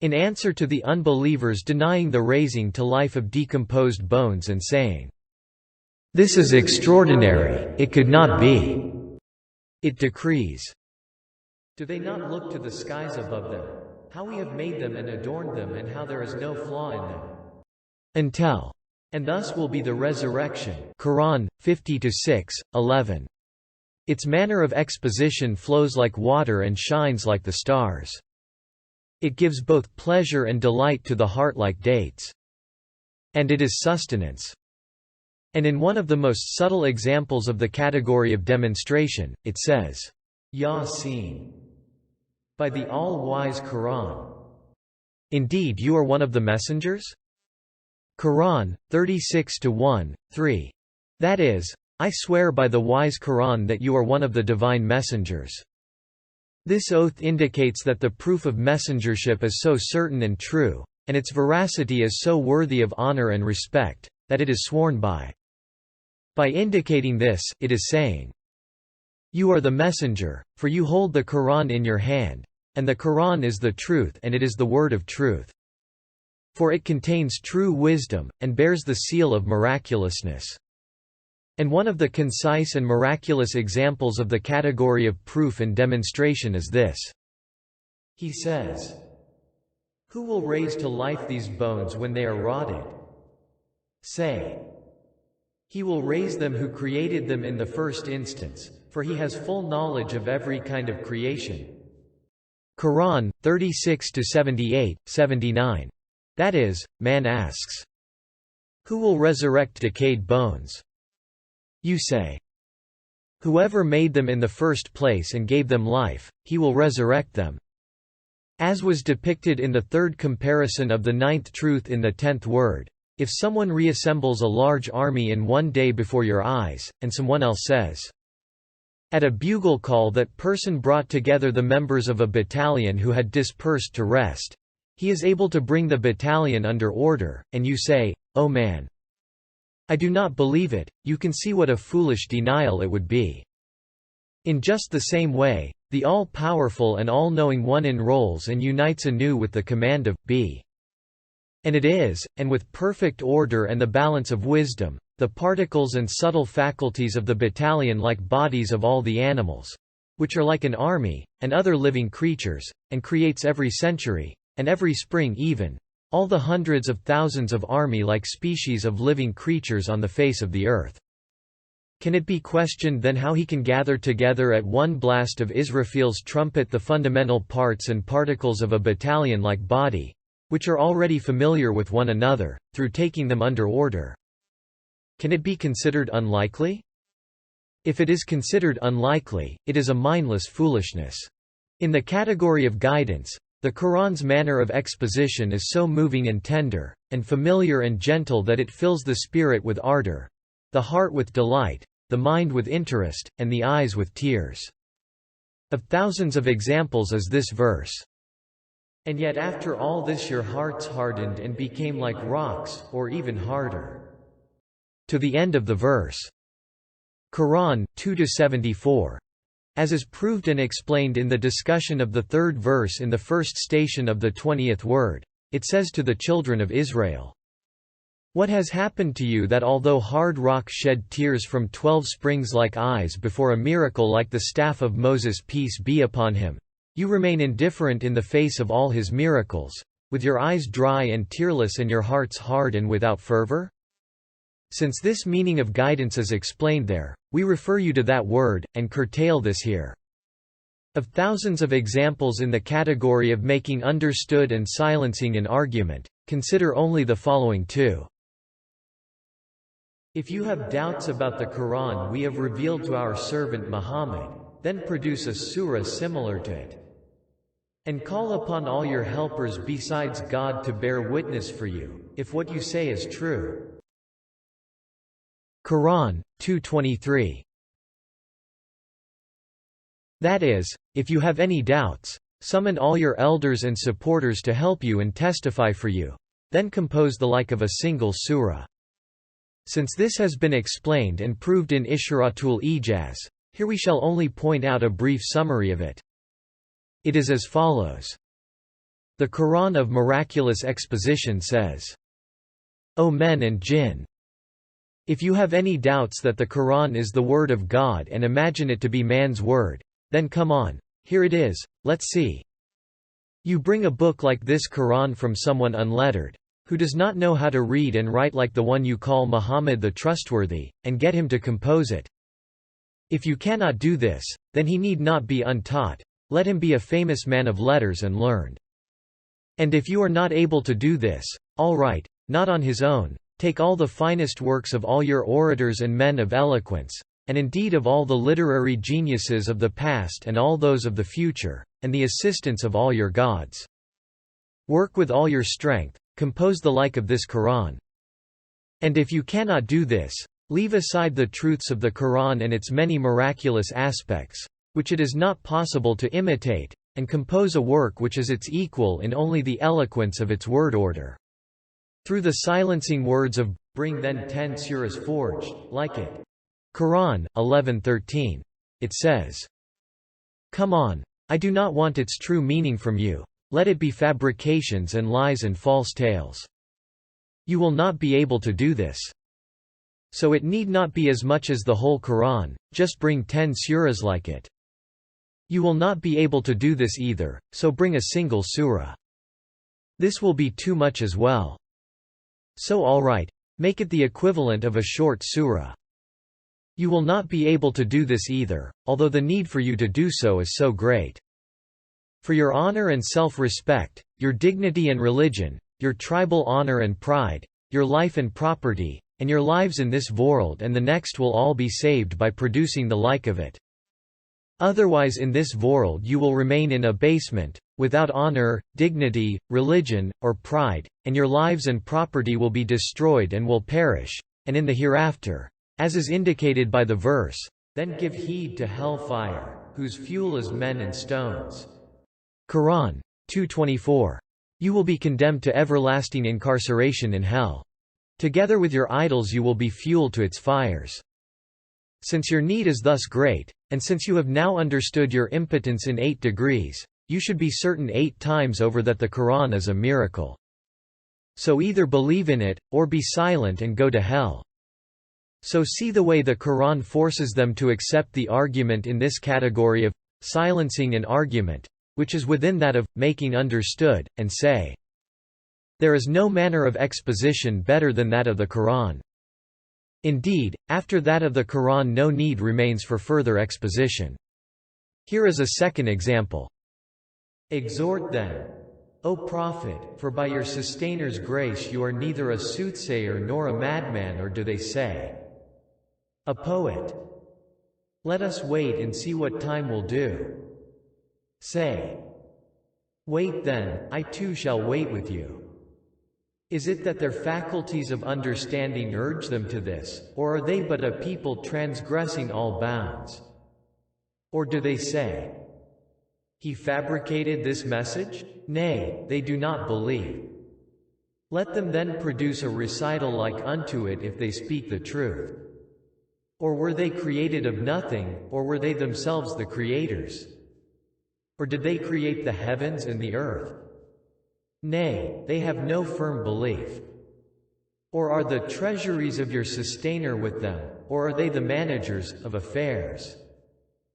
In answer to the unbelievers denying the raising to life of decomposed bones and saying, "This is extraordinary, it could not be," it decrees, "Do they not look to the skies above them, how we have made them and adorned them and how there is no flaw in them? Until. And thus will be the resurrection." Quran 50:6-11. Its manner of exposition flows like water and shines like the stars. It gives both pleasure and delight to the heart like dates. And it is sustenance. And in one of the most subtle examples of the category of demonstration, it says, Yasin, by the all-wise Quran. Indeed you are one of the messengers? Quran 36:1-3. That is, I swear by the wise Quran that you are one of the divine messengers. This oath indicates that the proof of messengership is so certain and true, and its veracity is so worthy of honor and respect, that it is sworn by. By indicating this, it is saying, You are the messenger, for you hold the Quran in your hand, and the Quran is the truth and it is the word of truth. For it contains true wisdom, and bears the seal of miraculousness. And one of the concise and miraculous examples of the category of proof and demonstration is this. He says, Who will raise to life these bones when they are rotted? Say, He will raise them who created them in the first instance, for He has full knowledge of every kind of creation. Quran 36:78-79. That is, man asks, Who will resurrect decayed bones? You say, Whoever made them in the first place and gave them life, He will resurrect them. As was depicted in the third comparison of the ninth truth in the 10th word, if someone reassembles a large army in one day before your eyes, and someone else says, At a bugle call that person brought together the members of a battalion who had dispersed to rest, he is able to bring the battalion under order, and you say, O man, I do not believe it, you can see what a foolish denial it would be. In just the same way, the all-powerful and all-knowing One enrolls and unites anew with the command of, Be. And it is, and with perfect order and the balance of wisdom, the particles and subtle faculties of the battalion-like bodies of all the animals, which are like an army, and other living creatures, and creates every century, and every spring even, all the hundreds of thousands of army-like species of living creatures on the face of the earth. Can it be questioned then how He can gather together at one blast of Israfil's trumpet the fundamental parts and particles of a battalion-like body, which are already familiar with one another, through taking them under order? Can it be considered unlikely? If it is considered unlikely, it is a mindless foolishness. In the category of guidance, the Quran's manner of exposition is so moving and tender, and familiar and gentle that it fills the spirit with ardor, the heart with delight, the mind with interest, and the eyes with tears. Of thousands of examples is this verse. And yet after all this your hearts hardened and became like rocks, or even harder. To the end of the verse. Quran 2-74. As is proved and explained in the discussion of the third verse in the first station of the 20th word, it says to the children of Israel, What has happened to you that although hard rock shed tears from 12 springs like eyes before a miracle like the staff of Moses, peace be upon him, you remain indifferent in the face of all his miracles, with your eyes dry and tearless and your hearts hard and without fervor? Since this meaning of guidance is explained there, we refer you to that word, and curtail this here. Of thousands of examples in the category of making understood and silencing an argument, consider only the following two. If you have doubts about the Qur'an we have revealed to our servant Muhammad, then produce a surah similar to it. And call upon all your helpers besides God to bear witness for you, if what you say is true. Quran 2:23. That is, if you have any doubts, summon all your elders and supporters to help you and testify for you. Then compose the like of a single surah. Since this has been explained and proved in Isharatul Ijaz, here we shall only point out a brief summary of it. It is as follows. The Quran of miraculous exposition says, O men and jinn! If you have any doubts that the Quran is the word of God and imagine it to be man's word, then come on, here it is, let's see. You bring a book like this Quran from someone unlettered, who does not know how to read and write like the one you call Muhammad the Trustworthy, and get him to compose it. If you cannot do this, then he need not be untaught, let him be a famous man of letters and learned. And if you are not able to do this, all right, not on his own, take all the finest works of all your orators and men of eloquence, and indeed of all the literary geniuses of the past and all those of the future, and the assistance of all your gods. Work with all your strength, compose the like of this Quran. And if you cannot do this, leave aside the truths of the Quran and its many miraculous aspects, which it is not possible to imitate, and compose a work which is its equal in only the eloquence of its word order. Through the silencing words of, bring then 10 surahs forged, like it. Quran 11:13. It says, Come on, I do not want its true meaning from you. Let it be fabrications and lies and false tales. You will not be able to do this. So it need not be as much as the whole Quran, just bring 10 surahs like it. You will not be able to do this either, so bring a single surah. This will be too much as well. So all right, make it the equivalent of a short surah. You will not be able to do this either, although the need for you to do so is so great. For your honor and self-respect, your dignity and religion, your tribal honor and pride, your life and property, and your lives in this world and the next will all be saved by producing the like of it. Otherwise in this world you will remain in abasement, without honor, dignity, religion, or pride, and your lives and property will be destroyed and will perish, and in the hereafter, as is indicated by the verse, then give heed to hell fire, whose fuel is men and stones. Quran 2:24. You will be condemned to everlasting incarceration in hell. Together with your idols you will be fuel to its fires. Since your need is thus great, and since you have now understood your impotence in 8 degrees, you should be certain 8 times over that the Quran is a miracle. So either believe in it, or be silent and go to hell. So see the way the Quran forces them to accept the argument in this category of silencing an argument, which is within that of making understood, and say, there is no manner of exposition better than that of the Quran. Indeed, after that of the Quran no need remains for further exposition. Here is a second example. Exhort then, O Prophet, for by your Sustainer''s grace you are neither a soothsayer nor a madman, or do they say, a poet. Let us wait and see what time will do. Say, wait then, I too shall wait with you. Is it that their faculties of understanding urge them to this, or are they but a people transgressing all bounds? Or do they say, he fabricated this message? Nay, they do not believe. Let them then produce a recital like unto it if they speak the truth. Or were they created of nothing, or were they themselves the creators? Or did they create the heavens and the earth? Nay, they have no firm belief. Or are the treasuries of your sustainer with them, or are they the managers of affairs?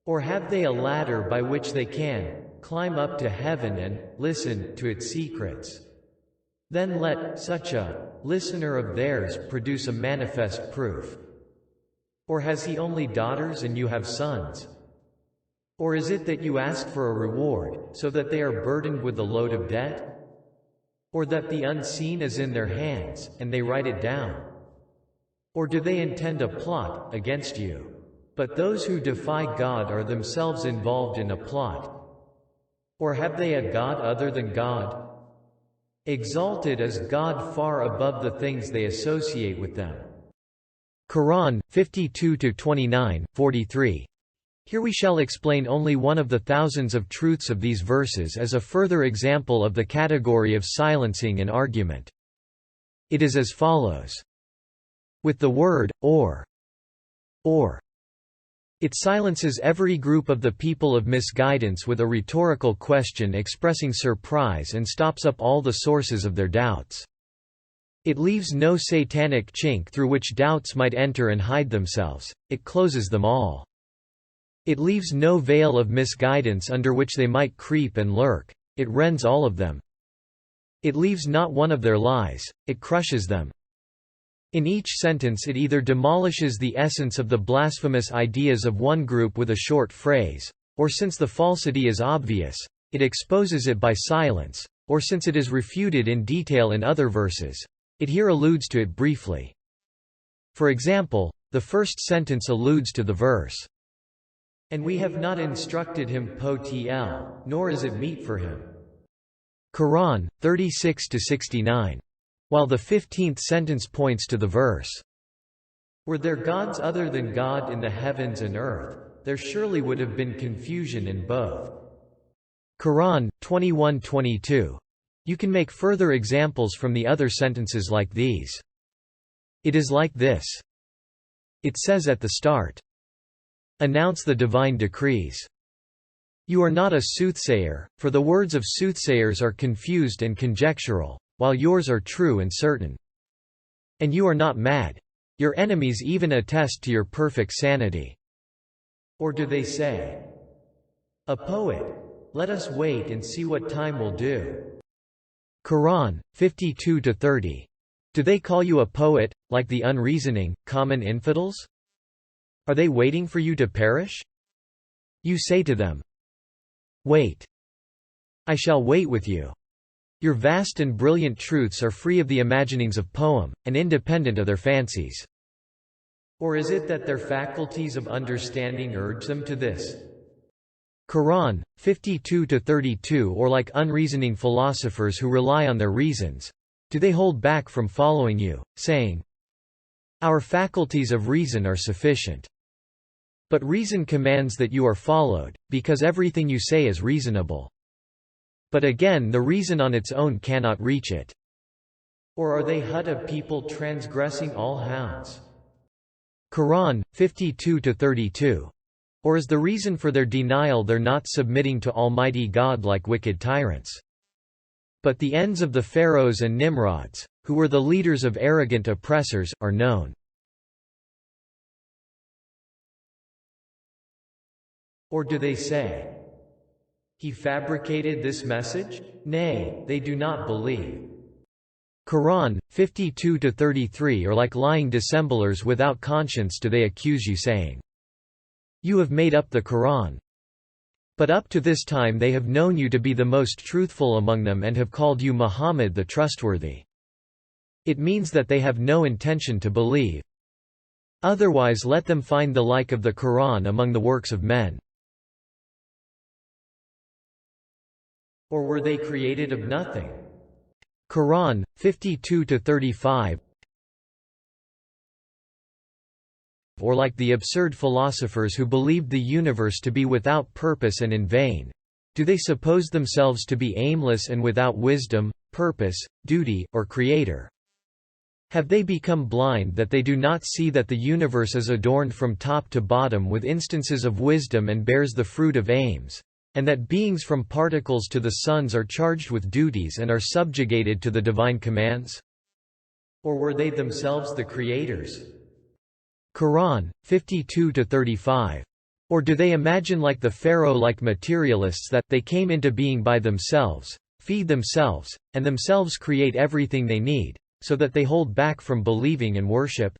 Or have they a ladder by which they can climb up to heaven and listen to its secrets? Then let such a listener of theirs produce a manifest proof. Or has he only daughters and you have sons? Or is it that you ask for a reward, so that they are burdened with the load of debt? Or that the unseen is in their hands, and they write it down? Or do they intend a plot against you? But those who defy God are themselves involved in a plot. Or have they a God other than God? Exalted is God far above the things they associate with them. Quran, 52-29, 43. Here we shall explain only one of the thousands of truths of these verses as a further example of the category of silencing an argument. It is as follows. With the word, or, it silences every group of the people of misguidance with a rhetorical question expressing surprise and stops up all the sources of their doubts. It leaves no satanic chink through which doubts might enter and hide themselves, it closes them all. It leaves no veil of misguidance under which they might creep and lurk, it rends all of them. It leaves not one of their lies, it crushes them. In each sentence it either demolishes the essence of the blasphemous ideas of one group with a short phrase, or since the falsity is obvious, it exposes it by silence, or since it is refuted in detail in other verses, it here alludes to it briefly. For example, the first sentence alludes to the verse, "And we have not instructed him potl, nor is it meet for him." Quran, 36-69. While the 15th sentence points to the verse, "Were there gods other than God in the heavens and earth, there surely would have been confusion in both." Quran, 21-22. You can make further examples from the other sentences like these. It is like this. It says at the start, "Announce the divine decrees. You are not a soothsayer, for the words of soothsayers are confused and conjectural, while yours are true and certain. And you are not mad. Your enemies even attest to your perfect sanity." Or do they say, "A poet? Let us wait and see what time will do." Quran, 52-30. Do they call you a poet, like the unreasoning, common infidels? Are they waiting for you to perish? You say to them, "Wait. I shall wait with you." Your vast and brilliant truths are free of the imaginings of poem, and independent of their fancies. Or is it that their faculties of understanding urge them to this? Quran, 52-32. Or like unreasoning philosophers who rely on their reasons, do they hold back from following you, saying, "Our faculties of reason are sufficient." But reason commands that you are followed, because everything you say is reasonable. But again the reason on its own cannot reach it. Or are they hut of people transgressing all hounds? Quran, 52-32. Or is the reason for their denial their not submitting to Almighty God like wicked tyrants? But the ends of the pharaohs and Nimrods, who were the leaders of arrogant oppressors, are known. Or do they say, "He fabricated this message?" Nay, they do not believe. Quran, 52-33. Or like lying dissemblers without conscience do they accuse you saying, "You have made up the Quran." But up to this time they have known you to be the most truthful among them and have called you Muhammad the trustworthy. It means that they have no intention to believe. Otherwise let them find the like of the Quran among the works of men. Or were they created of nothing? Quran, 52-35. Or like the absurd philosophers who believed the universe to be without purpose and in vain. Do they suppose themselves to be aimless and without wisdom, purpose, duty, or creator? Have they become blind that they do not see that the universe is adorned from top to bottom with instances of wisdom and bears the fruit of aims? And that beings from particles to the suns are charged with duties and are subjugated to the divine commands? Or were they themselves the creators? Qur'an, 52–35. Or do they imagine like the Pharaoh-like materialists that they came into being by themselves, feed themselves, and themselves create everything they need, so that they hold back from believing and worship?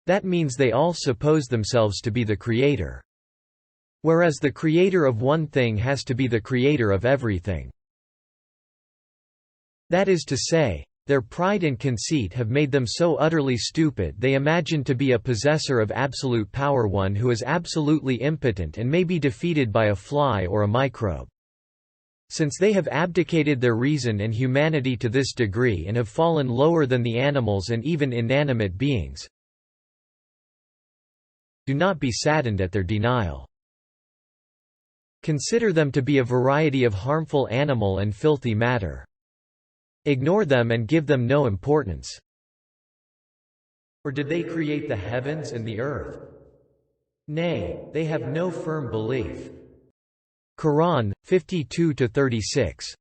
That means they all suppose themselves to be the creator. Whereas the creator of one thing has to be the creator of everything. That is to say, their pride and conceit have made them so utterly stupid they imagine to be a possessor of absolute power, one who is absolutely impotent and may be defeated by a fly or a microbe. Since they have abdicated their reason and humanity to this degree and have fallen lower than the animals and even inanimate beings, do not be saddened at their denial. Consider them to be a variety of harmful animal and filthy matter. Ignore them and give them no importance. Or did they create the heavens and the earth? Nay, they have no firm belief. Qur'an, 52–36.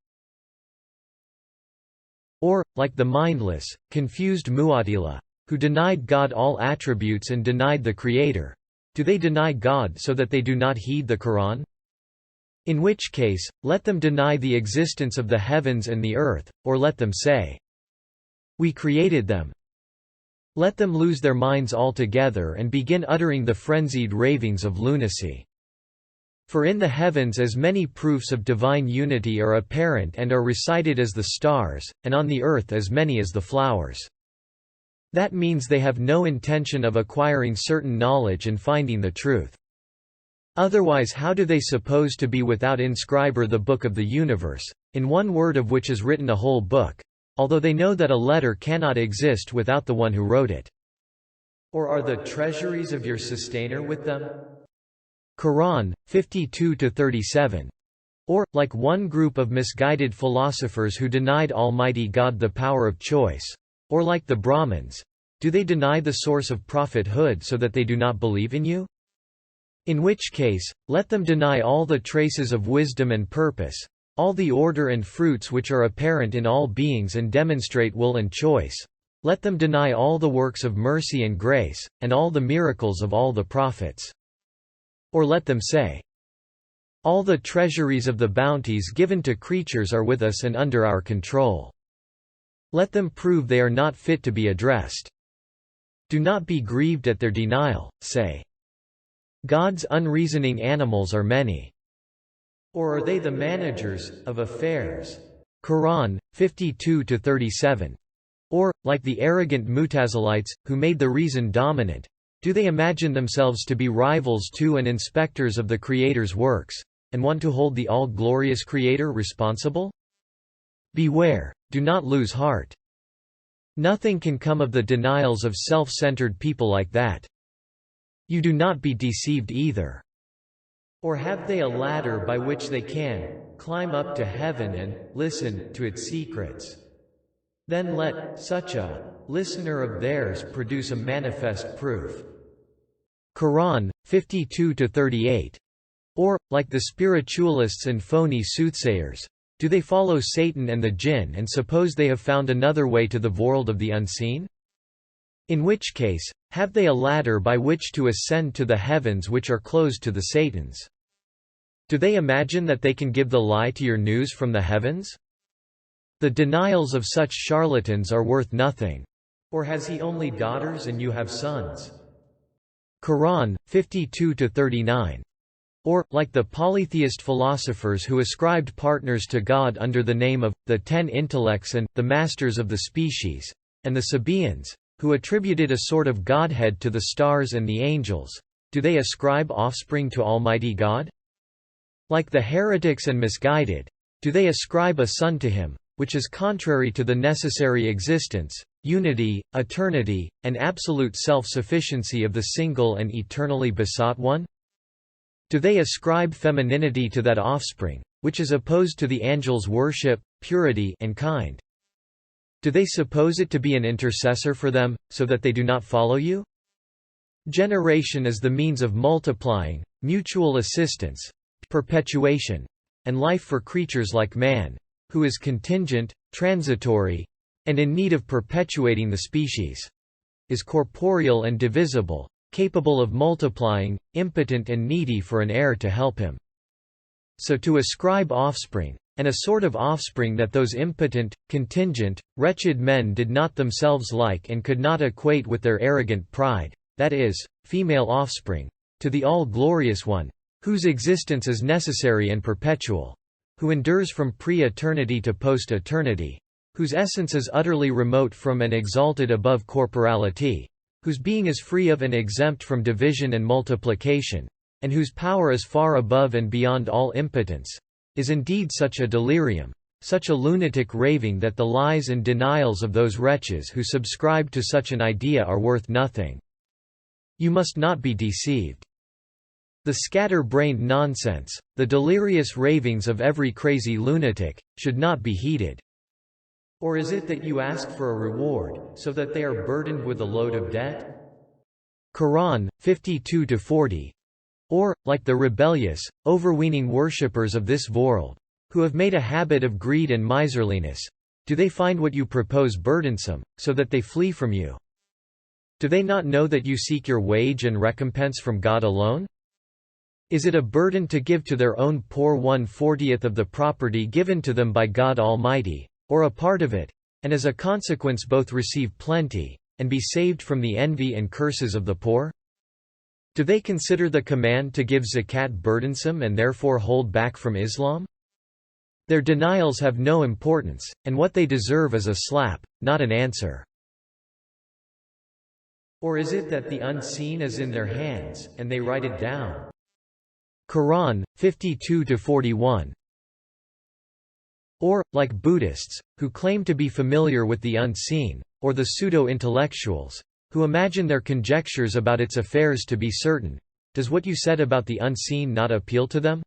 Or, like the mindless, confused Mu'tazila, who denied God all attributes and denied the Creator, do they deny God so that they do not heed the Qur'an? In which case, let them deny the existence of the heavens and the earth, or let them say, "We created them." Let them lose their minds altogether and begin uttering the frenzied ravings of lunacy. For in the heavens as many proofs of divine unity are apparent and are recited as the stars, and on the earth as many as the flowers. That means they have no intention of acquiring certain knowledge and finding the truth. Otherwise how do they suppose to be without inscriber the book of the universe, in one word of which is written a whole book, although they know that a letter cannot exist without the one who wrote it? Or are the treasuries of your sustainer with them? Qur'an, 52–37. Or, like one group of misguided philosophers who denied Almighty God the power of choice, or like the Brahmins, do they deny the source of prophethood so that they do not believe in you? In which case, let them deny all the traces of wisdom and purpose, all the order and fruits which are apparent in all beings and demonstrate will and choice. Let them deny all the works of mercy and grace, and all the miracles of all the prophets. Or let them say, "All the treasuries of the bounties given to creatures are with us and under our control." Let them prove they are not fit to be addressed. Do not be grieved at their denial, say, "God's unreasoning animals are many." Or are they the managers of affairs? Qur'an, 52–37. Or, like the arrogant Mu'tazilites, who made the reason dominant, do they imagine themselves to be rivals to and inspectors of the Creator's works, and want to hold the all-glorious Creator responsible? Beware, do not lose heart. Nothing can come of the denials of self-centered people like that. You do not be deceived either. Or have they a ladder by which they can climb up to heaven and listen to its secrets? Then let such a listener of theirs produce a manifest proof. Qur'an, 52–38. Or, like the spiritualists and phony soothsayers, do they follow Satan and the jinn and suppose they have found another way to the world of the unseen? In which case, have they a ladder by which to ascend to the heavens which are closed to the Satans? Do they imagine that they can give the lie to your news from the heavens? The denials of such charlatans are worth nothing. Or has he only daughters and you have sons? Qur'an, 52–39. Or, like the polytheist philosophers who ascribed partners to God under the name of the 10 intellects and the masters of the species, and the Sabaeans, who attributed a sort of godhead to the stars and the angels, do they ascribe offspring to Almighty God? Like the heretics and misguided, do they ascribe a son to him, which is contrary to the necessary existence, unity, eternity, and absolute self-sufficiency of the single and eternally besought One? Do they ascribe femininity to that offspring, which is opposed to the angels' worship, purity and kind? Do they suppose it to be an intercessor for them, so that they do not follow you? Generation is the means of multiplying, mutual assistance, perpetuation, and life for creatures like man, who is contingent, transitory, and in need of perpetuating the species, is corporeal and divisible, capable of multiplying, impotent and needy for an heir to help him. So to ascribe offspring, and a sort of offspring that those impotent, contingent, wretched men did not themselves like and could not equate with their arrogant pride, that is, female offspring, to the all-glorious One, whose existence is necessary and perpetual, who endures from pre-eternity to post-eternity, whose essence is utterly remote from and exalted above corporality, whose being is free of and exempt from division and multiplication, and whose power is far above and beyond all impotence, is indeed such a delirium, such a lunatic raving that the lies and denials of those wretches who subscribe to such an idea are worth nothing. You must not be deceived. The scatter-brained nonsense, the delirious ravings of every crazy lunatic, should not be heeded. Or is it that you ask for a reward, so that they are burdened with a load of debt? Qur'an, 52–40. Or, like the rebellious, overweening worshippers of this world, who have made a habit of greed and miserliness, do they find what you propose burdensome, so that they flee from you? Do they not know that you seek your wage and recompense from God alone? Is it a burden to give to their own poor 1/40th of the property given to them by God Almighty, or a part of it, and as a consequence both receive plenty, and be saved from the envy and curses of the poor? Do they consider the command to give zakat burdensome and therefore hold back from Islam? Their denials have no importance, and what they deserve is a slap, not an answer. Or is it that the unseen is in their hands, and they write it down? Qur'an, 52–41. Or, like Buddhists, who claim to be familiar with the unseen, or the pseudo-intellectuals, who imagine their conjectures about its affairs to be certain, does what you said about the unseen not appeal to them?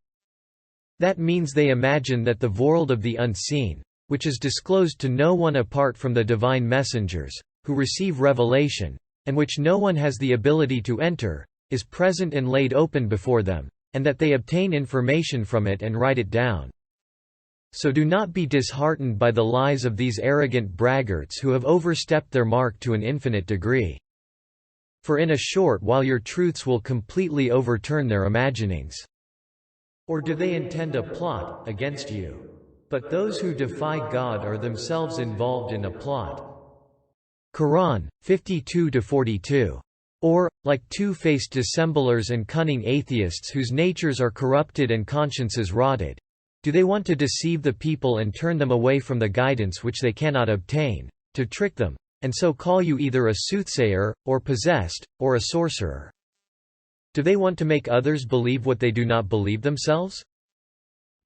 That means they imagine that the world of the unseen, which is disclosed to no one apart from the divine messengers, who receive revelation, and which no one has the ability to enter, is present and laid open before them, and that they obtain information from it and write it down. So do not be disheartened by the lies of these arrogant braggarts who have overstepped their mark to an infinite degree. For in a short while your truths will completely overturn their imaginings. Or do they intend a plot against you? But those who defy God are themselves involved in a plot. Qur'an, 52–42. Or, like two-faced dissemblers and cunning atheists whose natures are corrupted and consciences rotted, do they want to deceive the people and turn them away from the guidance which they cannot obtain, to trick them, and so call you either a soothsayer, or possessed, or a sorcerer? Do they want to make others believe what they do not believe themselves?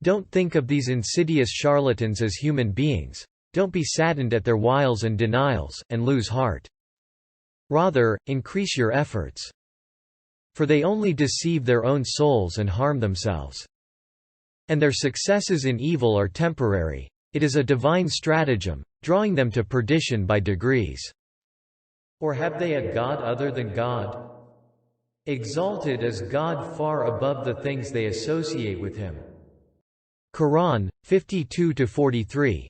Don't think of these insidious charlatans as human beings, don't be saddened at their wiles and denials, and lose heart. Rather, increase your efforts. For they only deceive their own souls and harm themselves. And their successes in evil are temporary. It is a divine stratagem, drawing them to perdition by degrees. Or have they a god other than God? Exalted is God far above the things they associate with him. Qur'an, 52–43.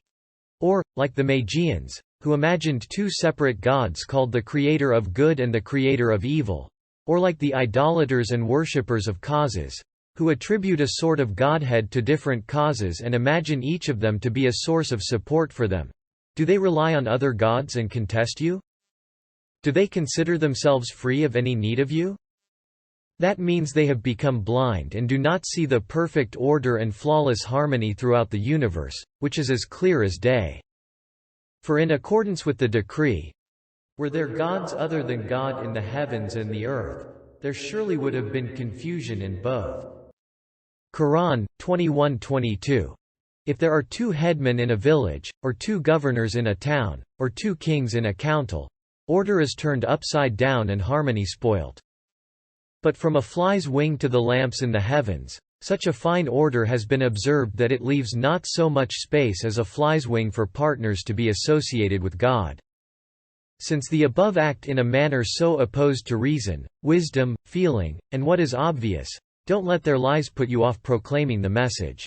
Or, like the Magians, who imagined two separate gods called the creator of good and the creator of evil, or like the idolaters and worshippers of causes, who attribute a sort of godhead to different causes and imagine each of them to be a source of support for them. Do they rely on other gods and contest you? Do they consider themselves free of any need of you? That means they have become blind and do not see the perfect order and flawless harmony throughout the universe, which is as clear as day. For in accordance with the decree, were there gods other than God in the heavens and the earth, there surely would have been confusion in both. Qur'an, 21–22. If there are two headmen in a village, or two governors in a town, or two kings in a council, order is turned upside down and harmony spoilt. But from a fly's wing to the lamps in the heavens, such a fine order has been observed that it leaves not so much space as a fly's wing for partners to be associated with God. Since the above act in a manner so opposed to reason, wisdom, feeling, and what is obvious, don't let their lies put you off proclaiming the message.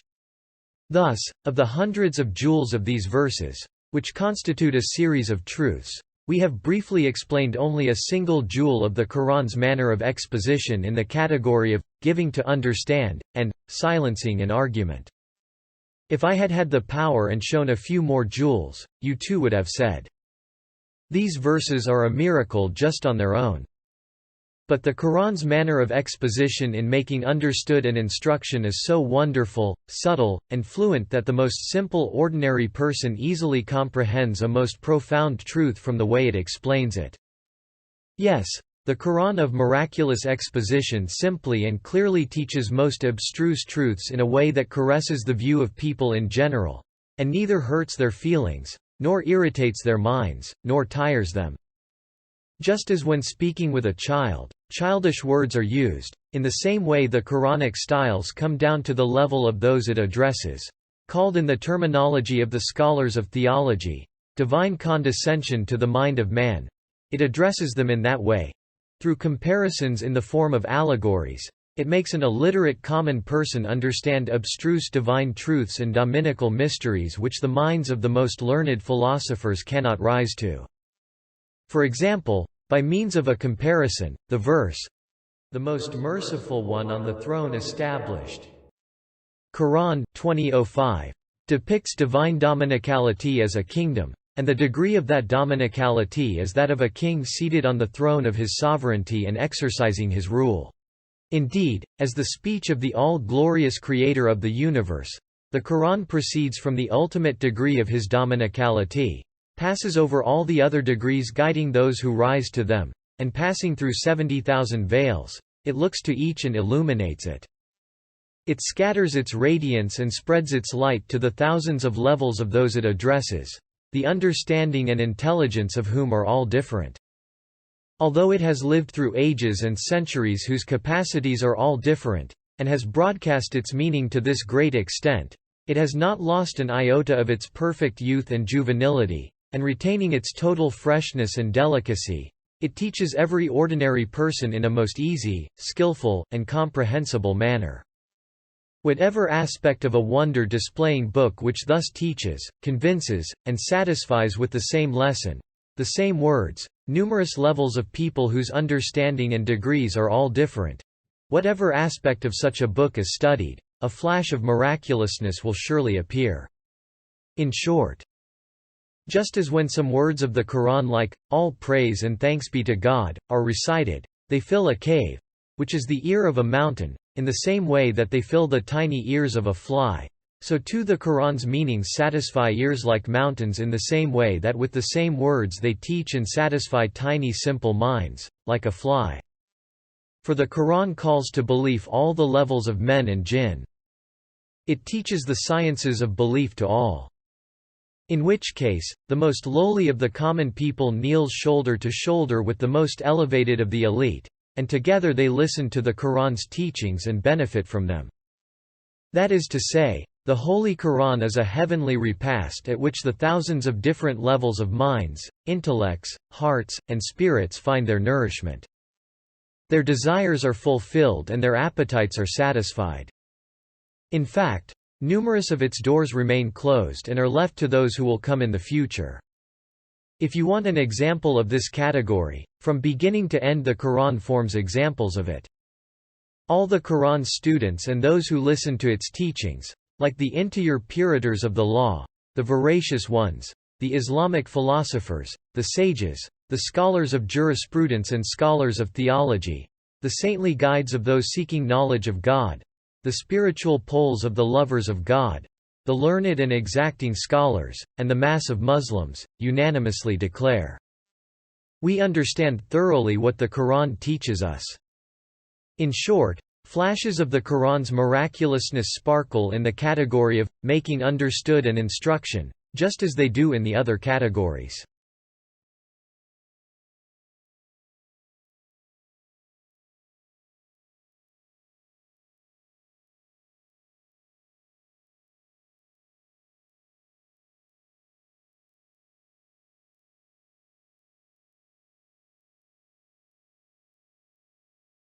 Thus, of the hundreds of jewels of these verses, which constitute a series of truths. We have briefly explained only a single jewel of the Quran's manner of exposition in the category of giving to understand, and silencing an argument. If I had had the power and shown a few more jewels, you too would have said, "These verses are a miracle just on their own." But the Quran's manner of exposition in making understood an instruction is so wonderful, subtle, and fluent that the most simple ordinary person easily comprehends a most profound truth from the way it explains it. Yes, the Quran of miraculous exposition simply and clearly teaches most abstruse truths in a way that caresses the view of people in general, and neither hurts their feelings, nor irritates their minds, nor tires them. Just as when speaking with a child, childish words are used, in the same way the Quranic styles come down to the level of those it addresses, called in the terminology of the scholars of theology, divine condescension to the mind of man. It addresses them in that way. Through comparisons in the form of allegories, it makes an illiterate common person understand abstruse divine truths and dominical mysteries which the minds of the most learned philosophers cannot rise to. For example, by means of a comparison, the verse, "The most merciful one on the throne established," Quran 20:05, depicts divine dominicality as a kingdom, and the degree of that dominicality is that of a king seated on the throne of his sovereignty and exercising his rule. Indeed, as the speech of the all-glorious Creator of the universe, the Quran proceeds from the ultimate degree of his dominicality, passes over all the other degrees guiding those who rise to them, and passing through 70,000 veils, it looks to each and illuminates it. It scatters its radiance and spreads its light to the thousands of levels of those it addresses, the understanding and intelligence of whom are all different. Although it has lived through ages and centuries whose capacities are all different, and has broadcast its meaning to this great extent, it has not lost an iota of its perfect youth and juvenility, and retaining its total freshness and delicacy, it teaches every ordinary person in a most easy, skillful, and comprehensible manner. Whatever aspect of a wonder-displaying book which thus teaches, convinces, and satisfies with the same lesson, the same words, numerous levels of people whose understanding and degrees are all different, whatever aspect of such a book is studied, a flash of miraculousness will surely appear. In short, just as when some words of the Quran like, "All praise and thanks be to God," are recited, they fill a cave, which is the ear of a mountain, in the same way that they fill the tiny ears of a fly, so too the Quran's meanings satisfy ears like mountains in the same way that with the same words they teach and satisfy tiny simple minds, like a fly. For the Quran calls to belief all the levels of men and jinn. It teaches the sciences of belief to all. In which case, the most lowly of the common people kneels shoulder to shoulder with the most elevated of the elite, and together they listen to the Quran's teachings and benefit from them. That is to say, the Holy Quran is a heavenly repast at which the thousands of different levels of minds, intellects, hearts, and spirits find their nourishment. Their desires are fulfilled and their appetites are satisfied. In fact, numerous of its doors remain closed and are left to those who will come in the future. If you want an example of this category, from beginning to end the Quran forms examples of it. All the Quran students and those who listen to its teachings, like the interior puritors of the law, the veracious ones, the Islamic philosophers, the sages, the scholars of jurisprudence and scholars of theology, the saintly guides of those seeking knowledge of God, the spiritual poles of the lovers of God, the learned and exacting scholars, and the mass of Muslims, unanimously declare, "We understand thoroughly what the Quran teaches us." In short, flashes of the Quran's miraculousness sparkle in the category of making understood an instruction, just as they do in the other categories.